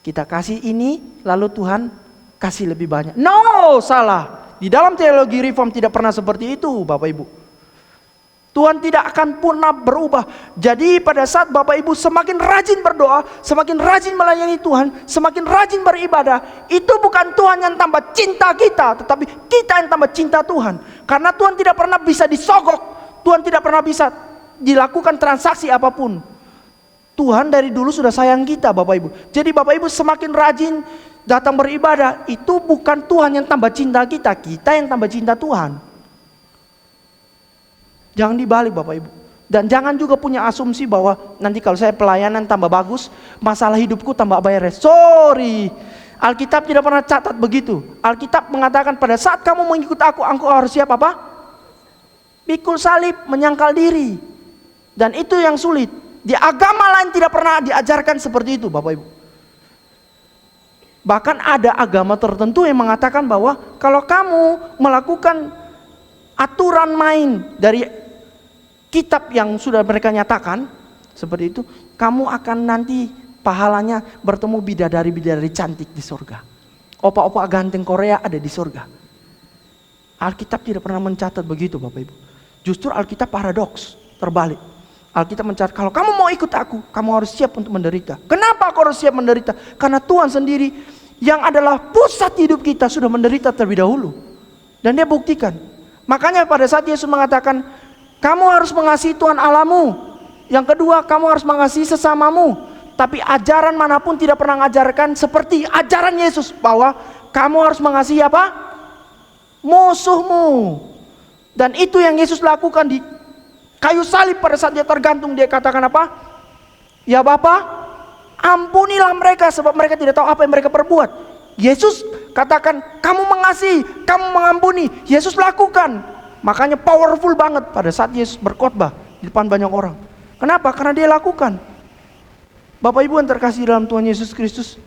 [SPEAKER 2] Kita kasih ini, lalu Tuhan kasih lebih banyak. No, salah. Di dalam teologi reform tidak pernah seperti itu Bapak Ibu. Tuhan tidak akan pernah berubah. Jadi pada saat Bapak Ibu semakin rajin berdoa, semakin rajin melayani Tuhan, semakin rajin beribadah, itu bukan Tuhan yang tambah cinta kita, tetapi kita yang tambah cinta Tuhan. Karena Tuhan tidak pernah bisa disogok, Tuhan tidak pernah bisa dilakukan transaksi apapun. Tuhan dari dulu sudah sayang kita Bapak Ibu. Jadi Bapak Ibu semakin rajin datang beribadah, itu bukan Tuhan yang tambah cinta kita, kita yang tambah cinta Tuhan. Jangan dibalik Bapak Ibu. Dan jangan juga punya asumsi bahwa nanti kalau saya pelayanan tambah bagus, masalah hidupku tambah beres. Sorry, Alkitab tidak pernah catat begitu. Alkitab mengatakan pada saat kamu mengikut aku, engkau harus siap apa? Pikul salib, menyangkal diri. Dan itu yang sulit. Di agama lain tidak pernah diajarkan seperti itu Bapak Ibu. Bahkan ada agama tertentu yang mengatakan bahwa kalau kamu melakukan aturan main dari kitab yang sudah mereka nyatakan seperti itu, kamu akan nanti pahalanya bertemu bidadari-bidadari cantik di surga. Opa-opa ganteng Korea ada di surga. Alkitab tidak pernah mencatat begitu Bapak Ibu. Justru Alkitab paradoks, terbalik. Alkitab mencatat kalau kamu mau ikut aku, kamu harus siap untuk menderita. Kenapa aku harus siap menderita? Karena Tuhan sendiri yang adalah pusat hidup kita sudah menderita terlebih dahulu. Dan dia buktikan. Makanya pada saat Yesus mengatakan, kamu harus mengasihi Tuhan Allahmu. Yang kedua, kamu harus mengasihi sesamamu. Tapi ajaran manapun tidak pernah mengajarkan seperti ajaran Yesus, bahwa kamu harus mengasihi apa? Musuhmu. Dan itu yang Yesus lakukan di kayu salib pada saat dia tergantung. Dia katakan apa? Ya Bapa, ampunilah mereka sebab mereka tidak tahu apa yang mereka perbuat. Yesus katakan, kamu mengasihi, kamu mengampuni. Yesus lakukan. Makanya powerful banget pada saat Yesus berkhotbah di depan banyak orang. Kenapa? Karena dia lakukan. Bapak Ibu yang terkasih dalam Tuhan Yesus Kristus,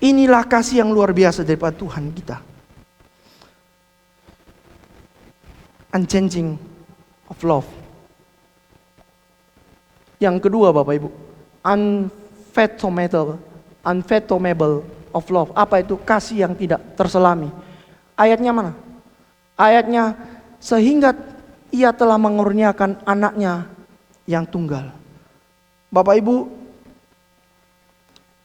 [SPEAKER 2] inilah kasih yang luar biasa daripada Tuhan kita. Unchanging of love. Yang kedua Bapak Ibu, unfathomable of love. Apa itu? Kasih yang tidak terselami. Ayatnya mana? Ayatnya, sehingga ia telah mengurniakan anaknya yang tunggal. Bapak Ibu,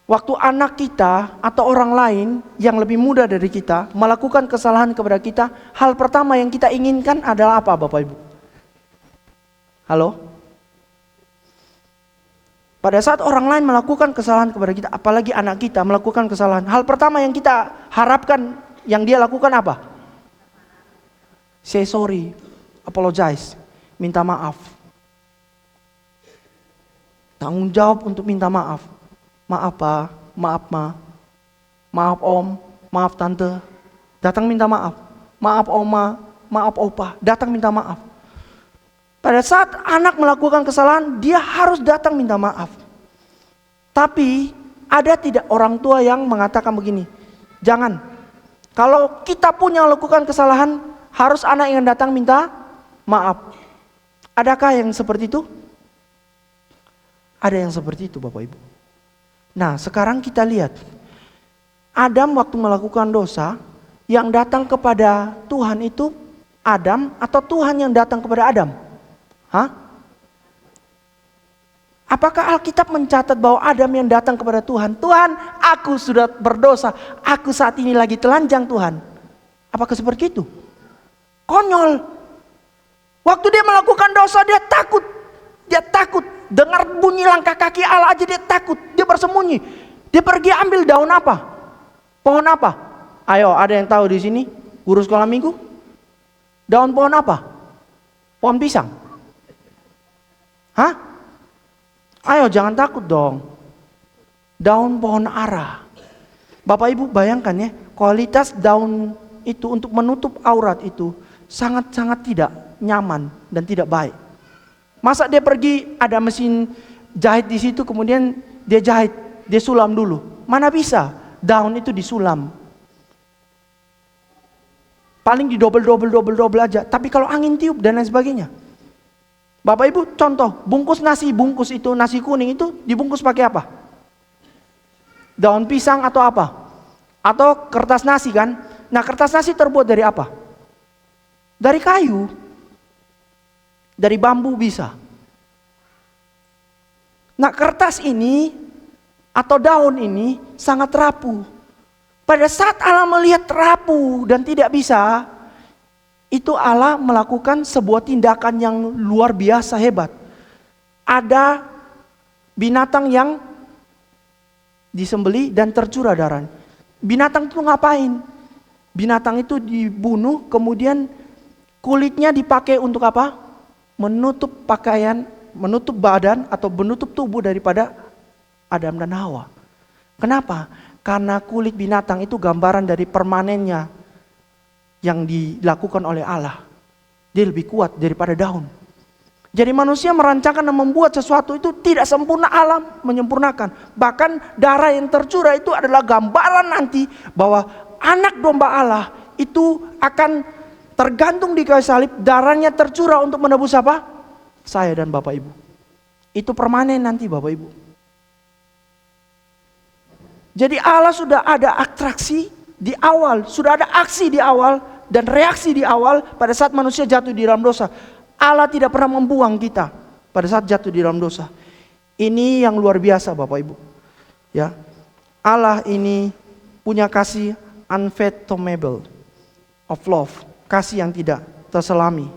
[SPEAKER 2] waktu anak kita atau orang lain yang lebih muda dari kita melakukan kesalahan kepada kita, hal pertama yang kita inginkan adalah apa Bapak Ibu? Halo? Pada saat orang lain melakukan kesalahan kepada kita, apalagi anak kita melakukan kesalahan, hal pertama yang kita harapkan yang dia lakukan apa? Say sorry, apologize, minta maaf. Tanggung jawab untuk minta maaf. Maaf Pak, maaf Ma, maaf Om, maaf Tante. Datang minta maaf. Maaf Oma, maaf Opa, datang minta maaf. Pada saat anak melakukan kesalahan, dia harus datang minta maaf. Tapi ada tidak orang tua yang mengatakan begini, jangan. Kalau kita punya melakukan kesalahan, harus anak yang datang minta maaf. Adakah yang seperti itu? Ada yang seperti itu Bapak Ibu. Nah sekarang kita lihat, Adam waktu melakukan dosa, yang datang kepada Tuhan itu Adam atau Tuhan yang datang kepada Adam? Hah? Apakah Alkitab mencatat bahwa Adam yang datang kepada Tuhan? Tuhan, aku sudah berdosa, aku saat ini lagi telanjang Tuhan. Apakah seperti itu? Konyol. Waktu dia melakukan dosa dia takut. Dia takut. Dengar bunyi langkah kaki Allah aja dia takut. Dia bersembunyi. Dia pergi ambil daun apa? Pohon apa? Ayo, ada yang tahu di sini? Guru sekolah minggu? Daun pohon apa? Pohon pisang? Hah? Ayo, jangan takut dong. Daun pohon ara. Bapak Ibu bayangkan ya, kualitas daun itu untuk menutup aurat itu sangat-sangat tidak nyaman dan tidak baik. Masa dia pergi ada mesin jahit di situ kemudian dia jahit, dia sulam dulu. Mana bisa daun itu disulam. Paling didobel aja. Tapi kalau angin tiup dan lain sebagainya. Bapak Ibu contoh, bungkus itu nasi kuning itu dibungkus pakai apa? Daun pisang atau apa? Atau kertas nasi kan? Nah, kertas nasi terbuat dari apa? Dari kayu. Dari bambu bisa. Nah, kertas ini atau daun ini sangat rapuh. Pada saat Allah melihat rapuh dan tidak bisa, itu Allah melakukan sebuah tindakan yang luar biasa hebat. Ada binatang yang disembeli dan tercurah darahnya. Binatang itu ngapain? Binatang itu dibunuh kemudian kulitnya dipakai untuk apa? Menutup pakaian, menutup badan atau menutup tubuh daripada Adam dan Hawa. Kenapa? Karena kulit binatang itu gambaran dari permanennya yang dilakukan oleh Allah. Dia lebih kuat daripada daun. Jadi manusia merancangkan dan membuat sesuatu itu tidak sempurna, Allah menyempurnakan. Bahkan darah yang tercurah itu adalah gambaran nanti bahwa anak domba Allah itu akan tergantung di kayu salib, darahnya tercurah untuk menebus apa? Saya dan Bapak Ibu. Itu permanen nanti Bapak Ibu. Jadi Allah sudah ada atraksi di awal, sudah ada aksi di awal dan reaksi di awal pada saat manusia jatuh di dalam dosa. Allah tidak pernah membuang kita pada saat jatuh di dalam dosa. Ini yang luar biasa Bapak Ibu. Ya. Allah ini punya kasih unfathomable of love. Kasih yang tidak terselami.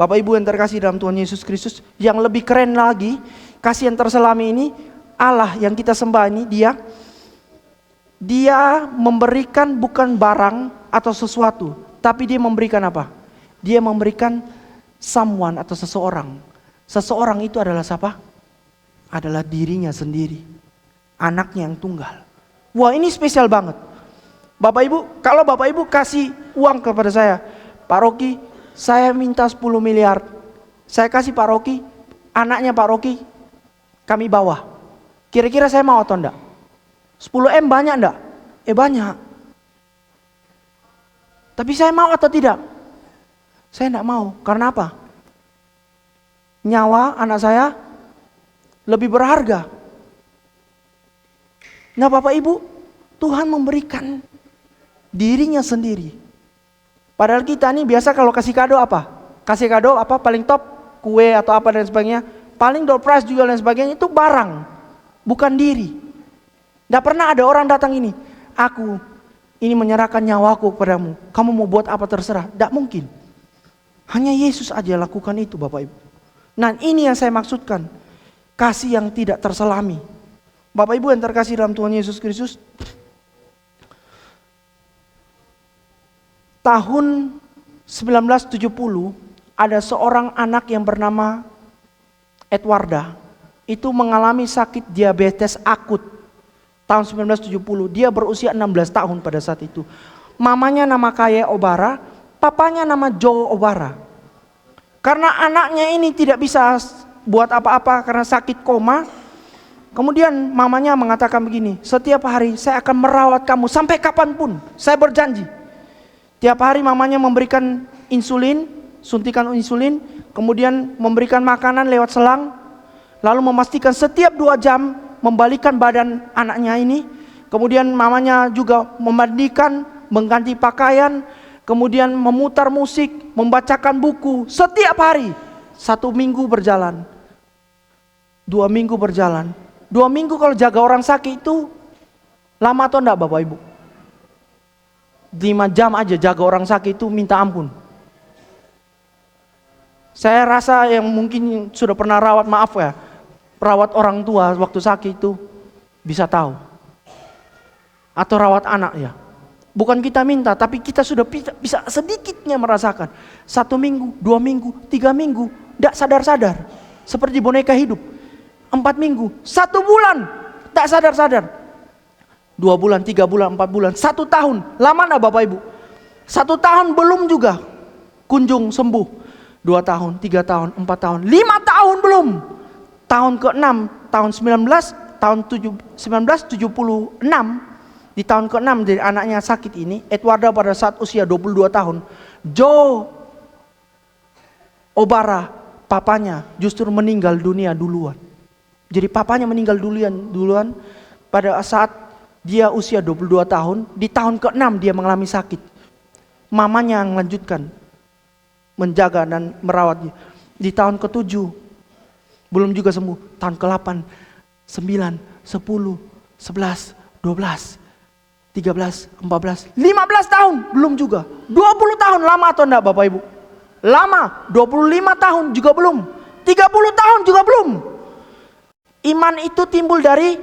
[SPEAKER 2] Bapak Ibu yang terkasih dalam Tuhan Yesus Kristus, yang lebih keren lagi, kasih yang terselami ini, Allah yang kita sembah ini, Dia memberikan bukan barang atau sesuatu, tapi Dia memberikan apa? Dia memberikan someone atau seseorang. Seseorang itu adalah siapa? Adalah dirinya sendiri. Anaknya yang tunggal. Wah, ini spesial banget. Bapak Ibu, kalau Bapak Ibu kasih uang kepada saya, Pak Rocky, saya minta 10 miliar. Saya kasih Pak Rocky, anaknya Pak Rocky, kami bawa. Kira-kira saya mau atau enggak? 10 M banyak enggak? Banyak. Tapi saya mau atau tidak? Saya enggak mau. Karena apa? Nyawa anak saya lebih berharga. Nah Bapak Ibu, Tuhan memberikan dirinya sendiri. Padahal kita nih biasa kalau kasih kado apa? Kasih kado apa paling top? Kue atau apa dan sebagainya. Paling door prize juga dan sebagainya, itu barang, bukan diri. Tidak pernah ada orang datang ini, aku ini menyerahkan nyawaku kepadamu, kamu mau buat apa terserah. Tidak mungkin. Hanya Yesus aja lakukan itu Bapak Ibu. Nah ini yang saya maksudkan, kasih yang tidak terselami. Bapak Ibu yang terkasih dalam Tuhan Yesus Kristus, tahun 1970 ada seorang anak yang bernama Edwarda. Itu mengalami sakit diabetes akut. Tahun 1970, dia berusia 16 tahun pada saat itu. Mamanya nama Kaye Obara, papanya nama Joe Obara. Karena anaknya ini tidak bisa buat apa-apa karena sakit koma. Kemudian mamanya mengatakan begini, setiap hari saya akan merawat kamu sampai kapanpun, saya berjanji. Tiap hari mamanya memberikan insulin, suntikan insulin, kemudian memberikan makanan lewat selang, lalu memastikan setiap 2 jam membalikan badan anaknya ini. Kemudian mamanya juga memandikan, mengganti pakaian, kemudian memutar musik, membacakan buku setiap hari. 1 minggu berjalan, 2 minggu berjalan. 2 minggu kalau jaga orang sakit itu lama atau enggak Bapak Ibu? 5 jam aja jaga orang sakit itu minta ampun. Saya rasa yang mungkin sudah pernah rawat, maaf ya, rawat orang tua waktu sakit itu bisa tahu. Atau rawat anak ya. Bukan kita minta, tapi kita sudah bisa sedikitnya merasakan. 1 minggu, 2 minggu, 3 minggu, tidak sadar-sadar. Seperti boneka hidup. 4 minggu, 1 bulan, tidak sadar-sadar. 2 bulan, 3 bulan, 4 bulan, 1 tahun. Lama enggak Bapak Ibu? 1 tahun belum juga kunjung sembuh. 2 tahun, 3 tahun, 4 tahun, 5 tahun belum. Tahun ke-6, tahun 1976, di tahun ke-6 dari anaknya sakit ini, Edwarda pada saat usia 22 tahun, Joe Obara, papanya justru meninggal dunia duluan. Jadi papanya meninggal duluan pada saat dia usia 22 tahun, di tahun ke-6 dia mengalami sakit. Mamanya yang melanjutkan menjaga dan merawat dia. Di tahun ke-7 belum juga sembuh. Tahun ke-8, 9, 10, 11, 12, 13, 14, 15 tahun belum juga. 20 tahun lama atau enggak Bapak Ibu? Lama. 25 tahun juga belum. 30 tahun juga belum. Iman itu timbul dari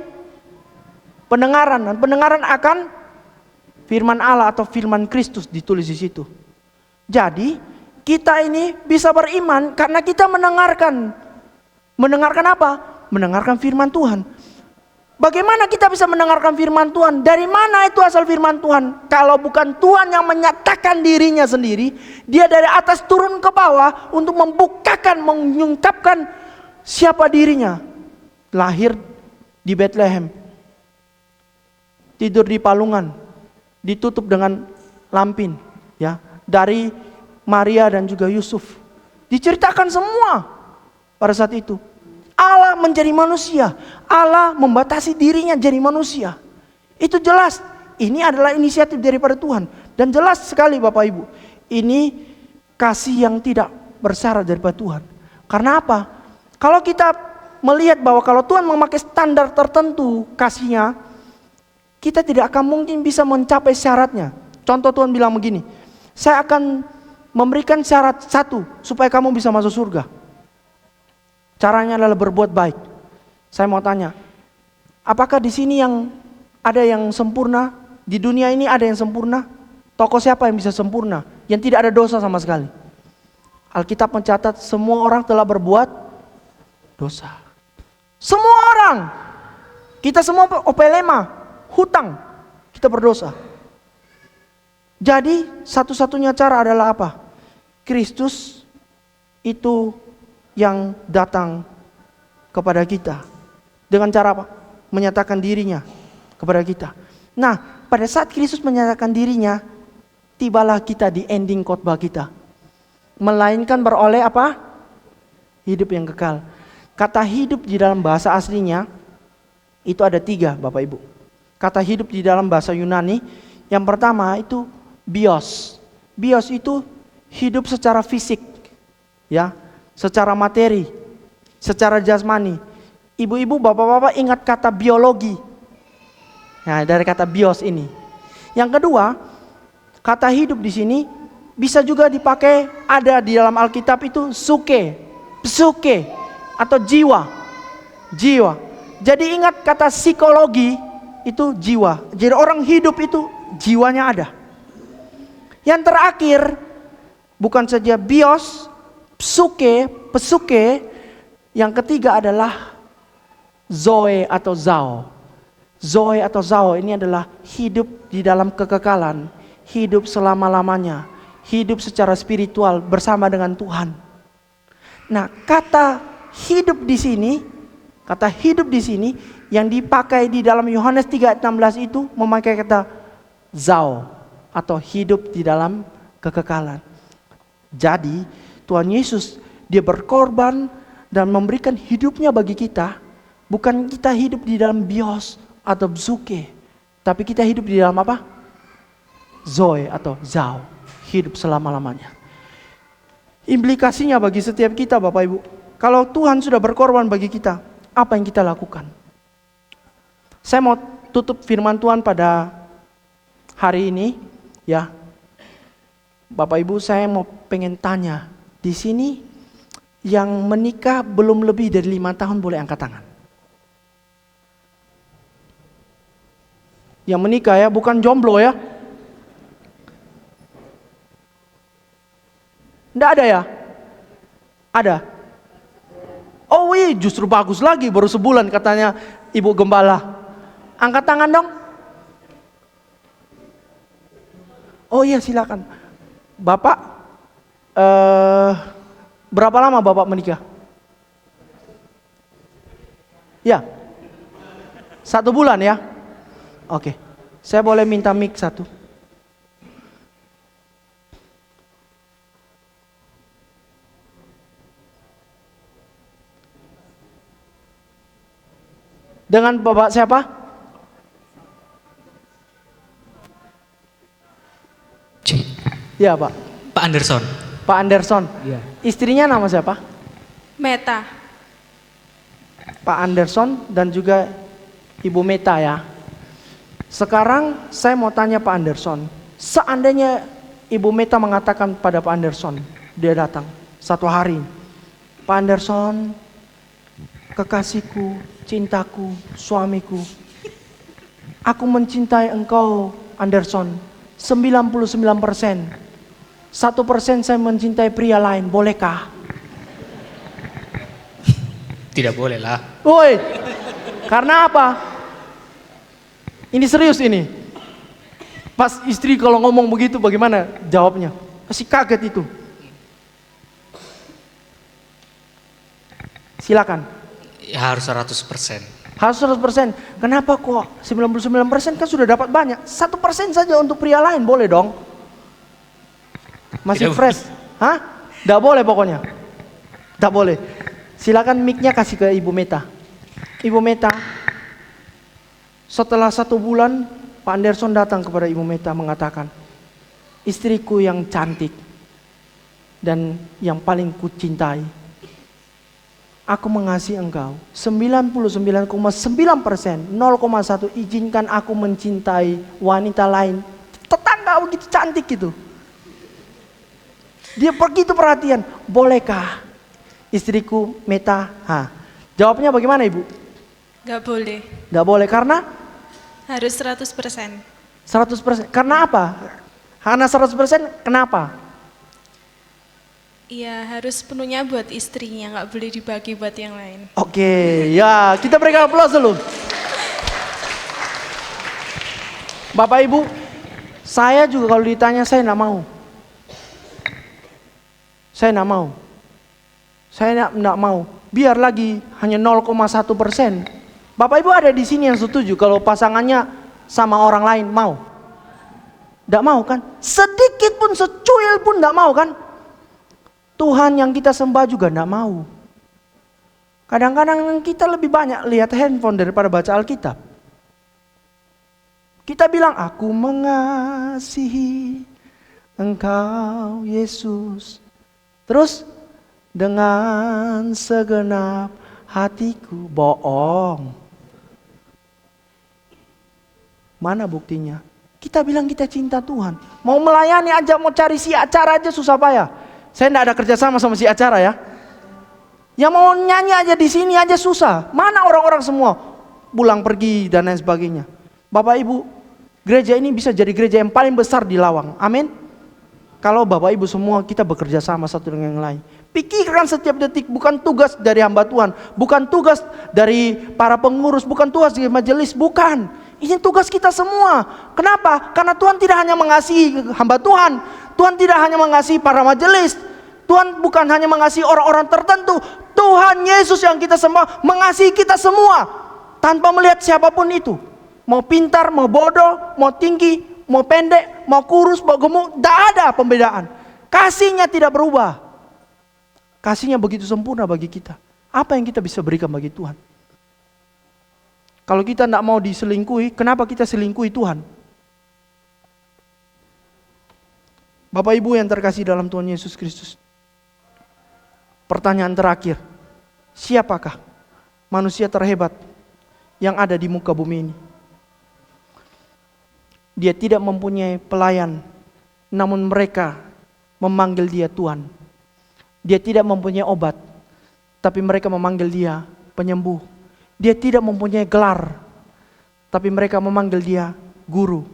[SPEAKER 2] pendengaran, dan pendengaran akan firman Allah atau firman Kristus ditulis di situ. Jadi kita ini bisa beriman karena kita mendengarkan. Mendengarkan apa? Mendengarkan firman Tuhan. Bagaimana kita bisa mendengarkan firman Tuhan? Dari mana itu asal firman Tuhan? Kalau bukan Tuhan yang menyatakan dirinya sendiri, dia dari atas turun ke bawah untuk membukakan, mengungkapkan siapa dirinya. Lahir di Bethlehem, tidur di palungan, ditutup dengan lampin, ya, dari Maria dan juga Yusuf. Diceritakan semua pada saat itu. Allah menjadi manusia. Allah membatasi dirinya jadi manusia. Itu jelas. Ini adalah inisiatif daripada Tuhan. Dan jelas sekali Bapak Ibu. Ini kasih yang tidak bersyarat daripada Tuhan. Karena apa? Kalau kita melihat bahwa kalau Tuhan memakai standar tertentu kasihnya, kita tidak akan mungkin bisa mencapai syaratnya. Contoh Tuhan bilang begini, saya akan memberikan syarat 1 supaya kamu bisa masuk surga. Caranya adalah berbuat baik. Saya mau tanya, apakah di sini yang ada yang sempurna? Di dunia ini ada yang sempurna? Tokoh siapa yang bisa sempurna? Yang tidak ada dosa sama sekali. Alkitab mencatat semua orang telah berbuat dosa. Semua orang. Kita semua opelema, hutang. Kita berdosa. Jadi satu-satunya cara adalah apa? Kristus itu yang datang kepada kita. Dengan cara apa? Menyatakan dirinya kepada kita. Nah, pada saat Kristus menyatakan dirinya, tibalah kita di ending khotbah kita. Melainkan beroleh apa? Hidup yang kekal. Kata hidup di dalam bahasa aslinya, itu ada 3 Bapak Ibu. Kata hidup di dalam bahasa Yunani, yang pertama itu bios. Bios itu hidup secara fisik. Ya, secara materi, secara jasmani. Ibu-ibu, bapak-bapak ingat kata biologi. Nah, dari kata bios ini. Yang kedua, kata hidup di sini bisa juga dipakai, ada di dalam Alkitab itu psuke atau jiwa. Jiwa. Jadi ingat kata psikologi itu jiwa. Jadi orang hidup itu jiwanya ada. Yang terakhir bukan saja bios, psuke, yang ketiga adalah zoe atau zao. Zoe atau zao ini adalah hidup di dalam kekekalan, hidup selama-lamanya, hidup secara spiritual bersama dengan Tuhan. Nah, kata hidup di sini yang dipakai di dalam Yohanes 3:16 itu memakai kata zao atau hidup di dalam kekekalan. Jadi Tuhan Yesus dia berkorban dan memberikan hidupnya bagi kita. Bukan kita hidup di dalam bios atau psuke, tapi kita hidup di dalam apa? Zoe atau zao, hidup selama-lamanya. Implikasinya bagi setiap kita Bapak Ibu, kalau Tuhan sudah berkorban bagi kita, apa yang kita lakukan? Saya mau tutup firman Tuhan pada hari ini, ya. Bapak Ibu, saya mau pengen tanya, di sini yang menikah belum lebih dari 5 tahun boleh angkat tangan. Yang menikah ya, bukan jomblo ya. Nggak ada ya? Ada? Oh iya, justru bagus lagi, baru sebulan katanya Ibu Gembala. Angkat tangan dong. Oh iya, silakan. Bapak, berapa lama Bapak menikah? Ya, 1 bulan ya. Oke, saya boleh minta mic 1. Dengan Bapak siapa? Ya Pak.
[SPEAKER 3] Pak Anderson.
[SPEAKER 2] Pak Anderson.
[SPEAKER 3] Iya.
[SPEAKER 2] Istrinya nama siapa?
[SPEAKER 4] Meta.
[SPEAKER 2] Pak Anderson dan juga Ibu Meta ya. Sekarang saya mau tanya Pak Anderson. Seandainya Ibu Meta mengatakan pada Pak Anderson, dia datang satu hari. Pak Anderson, kekasihku, cintaku, suamiku. Aku mencintai engkau Anderson 99%. 1% saya mencintai pria lain, bolehkah?
[SPEAKER 3] Tidak boleh lah.
[SPEAKER 2] Woi, karena apa? Ini serius ini. Pas istri kalau ngomong begitu bagaimana jawabnya? Pasti kaget itu. Silakan.
[SPEAKER 3] Ya, harus 100%.
[SPEAKER 2] Harus 100%. Kenapa kok 99% kan sudah dapat banyak? 1% saja untuk pria lain boleh dong? Masih
[SPEAKER 3] Tidak
[SPEAKER 2] fresh. Hah? Tidak boleh pokoknya. Tidak boleh. Silakan mic-nya kasih ke Ibu Meta. Ibu Meta, setelah 1 bulan Pak Anderson datang kepada Ibu Meta mengatakan, istriku yang cantik dan yang paling kucintai, aku mengasihi engkau 99,9%, 0,1 izinkan aku mencintai wanita lain. Tetangga begitu cantik gitu. Dia begitu perhatian, bolehkah istriku Meta? Jawabnya bagaimana Ibu?
[SPEAKER 4] Gak boleh.
[SPEAKER 2] Gak boleh karena?
[SPEAKER 4] Harus 100%.
[SPEAKER 2] 100%. Karena apa? Karena 100% kenapa?
[SPEAKER 4] Iya, harus penuhnya buat istrinya, gak boleh dibagi buat yang lain.
[SPEAKER 2] Oke, ya kita berikan aplaus dulu. Bapak Ibu, saya juga kalau ditanya saya enggak mau. Saya enggak mau. Saya enggak mau. Biar lagi hanya 0,1%. Bapak Ibu ada di sini yang setuju kalau pasangannya sama orang lain, mau? Enggak mau kan? Sedikit pun, secuil pun enggak mau kan? Tuhan yang kita sembah juga enggak mau. Kadang-kadang kita lebih banyak lihat handphone daripada baca Alkitab. Kita bilang, aku mengasihi Engkau Yesus. Terus dengan segenap hatiku. Bohong. Mana buktinya? Kita bilang kita cinta Tuhan. Mau melayani aja, mau cari si acara aja susah payah. Saya enggak ada kerjasama sama si acara ya. Yang mau nyanyi aja di sini aja susah. Mana orang-orang semua pulang pergi dan lain sebagainya. Bapak Ibu, gereja ini bisa jadi gereja yang paling besar di Lawang. Amin. Kalau Bapak Ibu semua kita bekerja sama satu dengan yang lain. Pikirkan setiap detik, bukan tugas dari hamba Tuhan, bukan tugas dari para pengurus, bukan tugas dari majelis, bukan. Ini tugas kita semua. Kenapa? Karena Tuhan tidak hanya mengasihi hamba Tuhan, Tuhan tidak hanya mengasihi para majelis, Tuhan bukan hanya mengasihi orang-orang tertentu. Tuhan Yesus yang kita sembah mengasihi kita semua tanpa melihat siapapun itu. Mau pintar, mau bodoh, mau tinggi, mau pendek, mau kurus, mau gemuk, tidak ada pembedaan. Kasihnya tidak berubah. Kasihnya begitu sempurna bagi kita. Apa yang kita bisa berikan bagi Tuhan? Kalau kita tidak mau diselingkuhi, kenapa kita selingkuhi Tuhan? Bapak Ibu yang terkasih dalam Tuhan Yesus Kristus. Pertanyaan terakhir. Siapakah manusia terhebat yang ada di muka bumi ini? Dia tidak mempunyai pelayan, namun mereka memanggil dia Tuhan. Dia tidak mempunyai obat, tapi mereka memanggil dia penyembuh. Dia tidak mempunyai gelar, tapi mereka memanggil dia guru.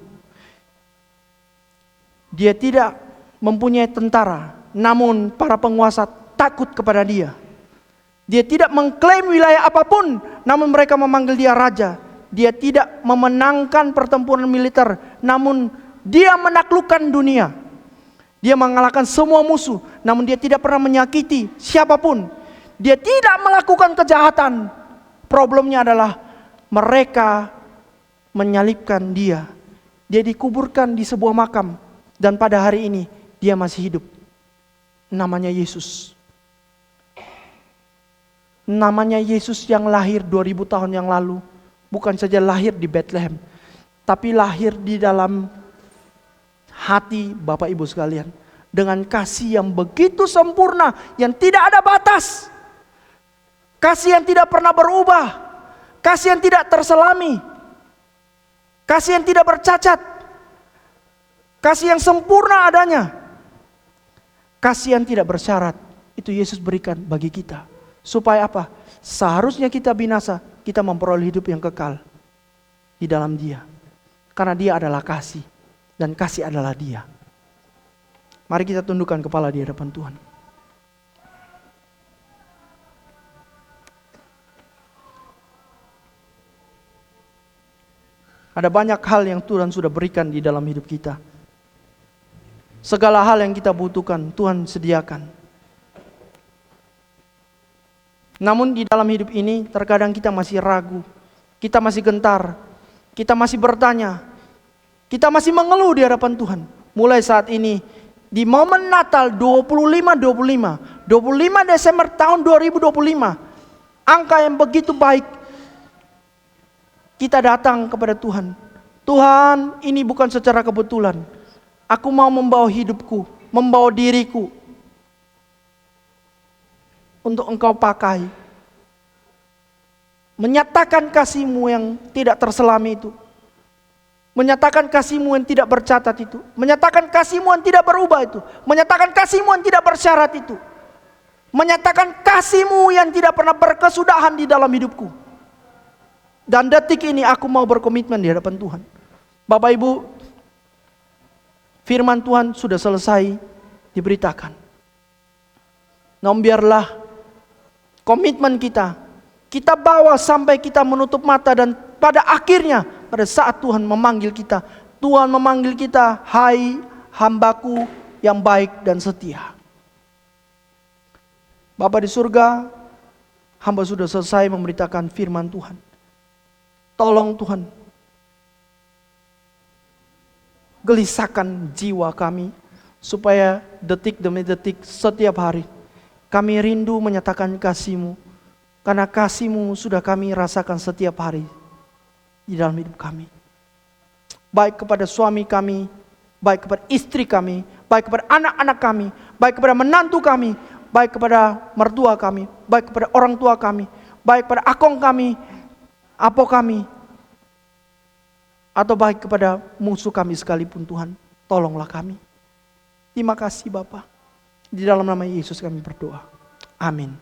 [SPEAKER 2] Dia tidak mempunyai tentara, namun para penguasa takut kepada dia. Dia tidak mengklaim wilayah apapun, namun mereka memanggil dia raja. Dia tidak memenangkan pertempuran militer, namun dia menaklukkan dunia. Dia mengalahkan semua musuh, namun dia tidak pernah menyakiti siapapun. Dia tidak melakukan kejahatan. Problemnya adalah mereka menyalibkan dia. Dia dikuburkan di sebuah makam, dan pada hari ini dia masih hidup. Namanya Yesus. Namanya Yesus yang lahir 2000 tahun yang lalu. Bukan saja lahir di Bethlehem, tapi lahir di dalam hati Bapak Ibu sekalian. Dengan kasih yang begitu sempurna, yang tidak ada batas. Kasih yang tidak pernah berubah. Kasih yang tidak terselami. Kasih yang tidak bercacat. Kasih yang sempurna adanya. Kasih yang tidak bersyarat. Itu Yesus berikan bagi kita. Supaya apa? Seharusnya kita binasa, kita memperoleh hidup yang kekal di dalam Dia. Karena Dia adalah kasih, dan kasih adalah Dia. Mari kita tundukkan kepala di hadapan Tuhan. Ada banyak hal yang Tuhan sudah berikan di dalam hidup kita. Segala hal yang kita butuhkan Tuhan sediakan. Namun di dalam hidup ini terkadang kita masih ragu, kita masih gentar, kita masih bertanya, kita masih mengeluh di hadapan Tuhan. Mulai saat ini, di momen Natal 25 Desember tahun 2025, angka yang begitu baik, kita datang kepada Tuhan. Tuhan, ini bukan secara kebetulan. Aku mau membawa hidupku, membawa diriku untuk Engkau pakai. Menyatakan kasih-Mu yang tidak terselami itu. Menyatakan kasih-Mu yang tidak bercatat itu. Menyatakan kasih-Mu yang tidak berubah itu. Menyatakan kasih-Mu yang tidak bersyarat itu. Menyatakan kasih-Mu yang tidak pernah berkesudahan di dalam hidupku. Dan detik ini aku mau berkomitmen di hadapan Tuhan. Bapak Ibu, firman Tuhan sudah selesai diberitakan. Namun biarlah komitmen kita bawa sampai kita menutup mata, dan pada akhirnya pada saat Tuhan memanggil kita, Tuhan memanggil kita, hai hambaku yang baik dan setia. Bapa di surga, hamba sudah selesai memberitakan firman Tuhan. Tolong Tuhan, gelisahkan jiwa kami, supaya detik demi detik setiap hari kami rindu menyatakan kasih-Mu, karena kasih-Mu sudah kami rasakan setiap hari di dalam hidup kami. Baik kepada suami kami, baik kepada istri kami, baik kepada anak-anak kami, baik kepada menantu kami, baik kepada mertua kami, baik kepada orang tua kami, baik kepada akong kami, apo kami, atau baik kepada musuh kami sekalipun. Tuhan, tolonglah kami. Terima kasih Bapa. Di dalam nama Yesus kami berdoa. Amin.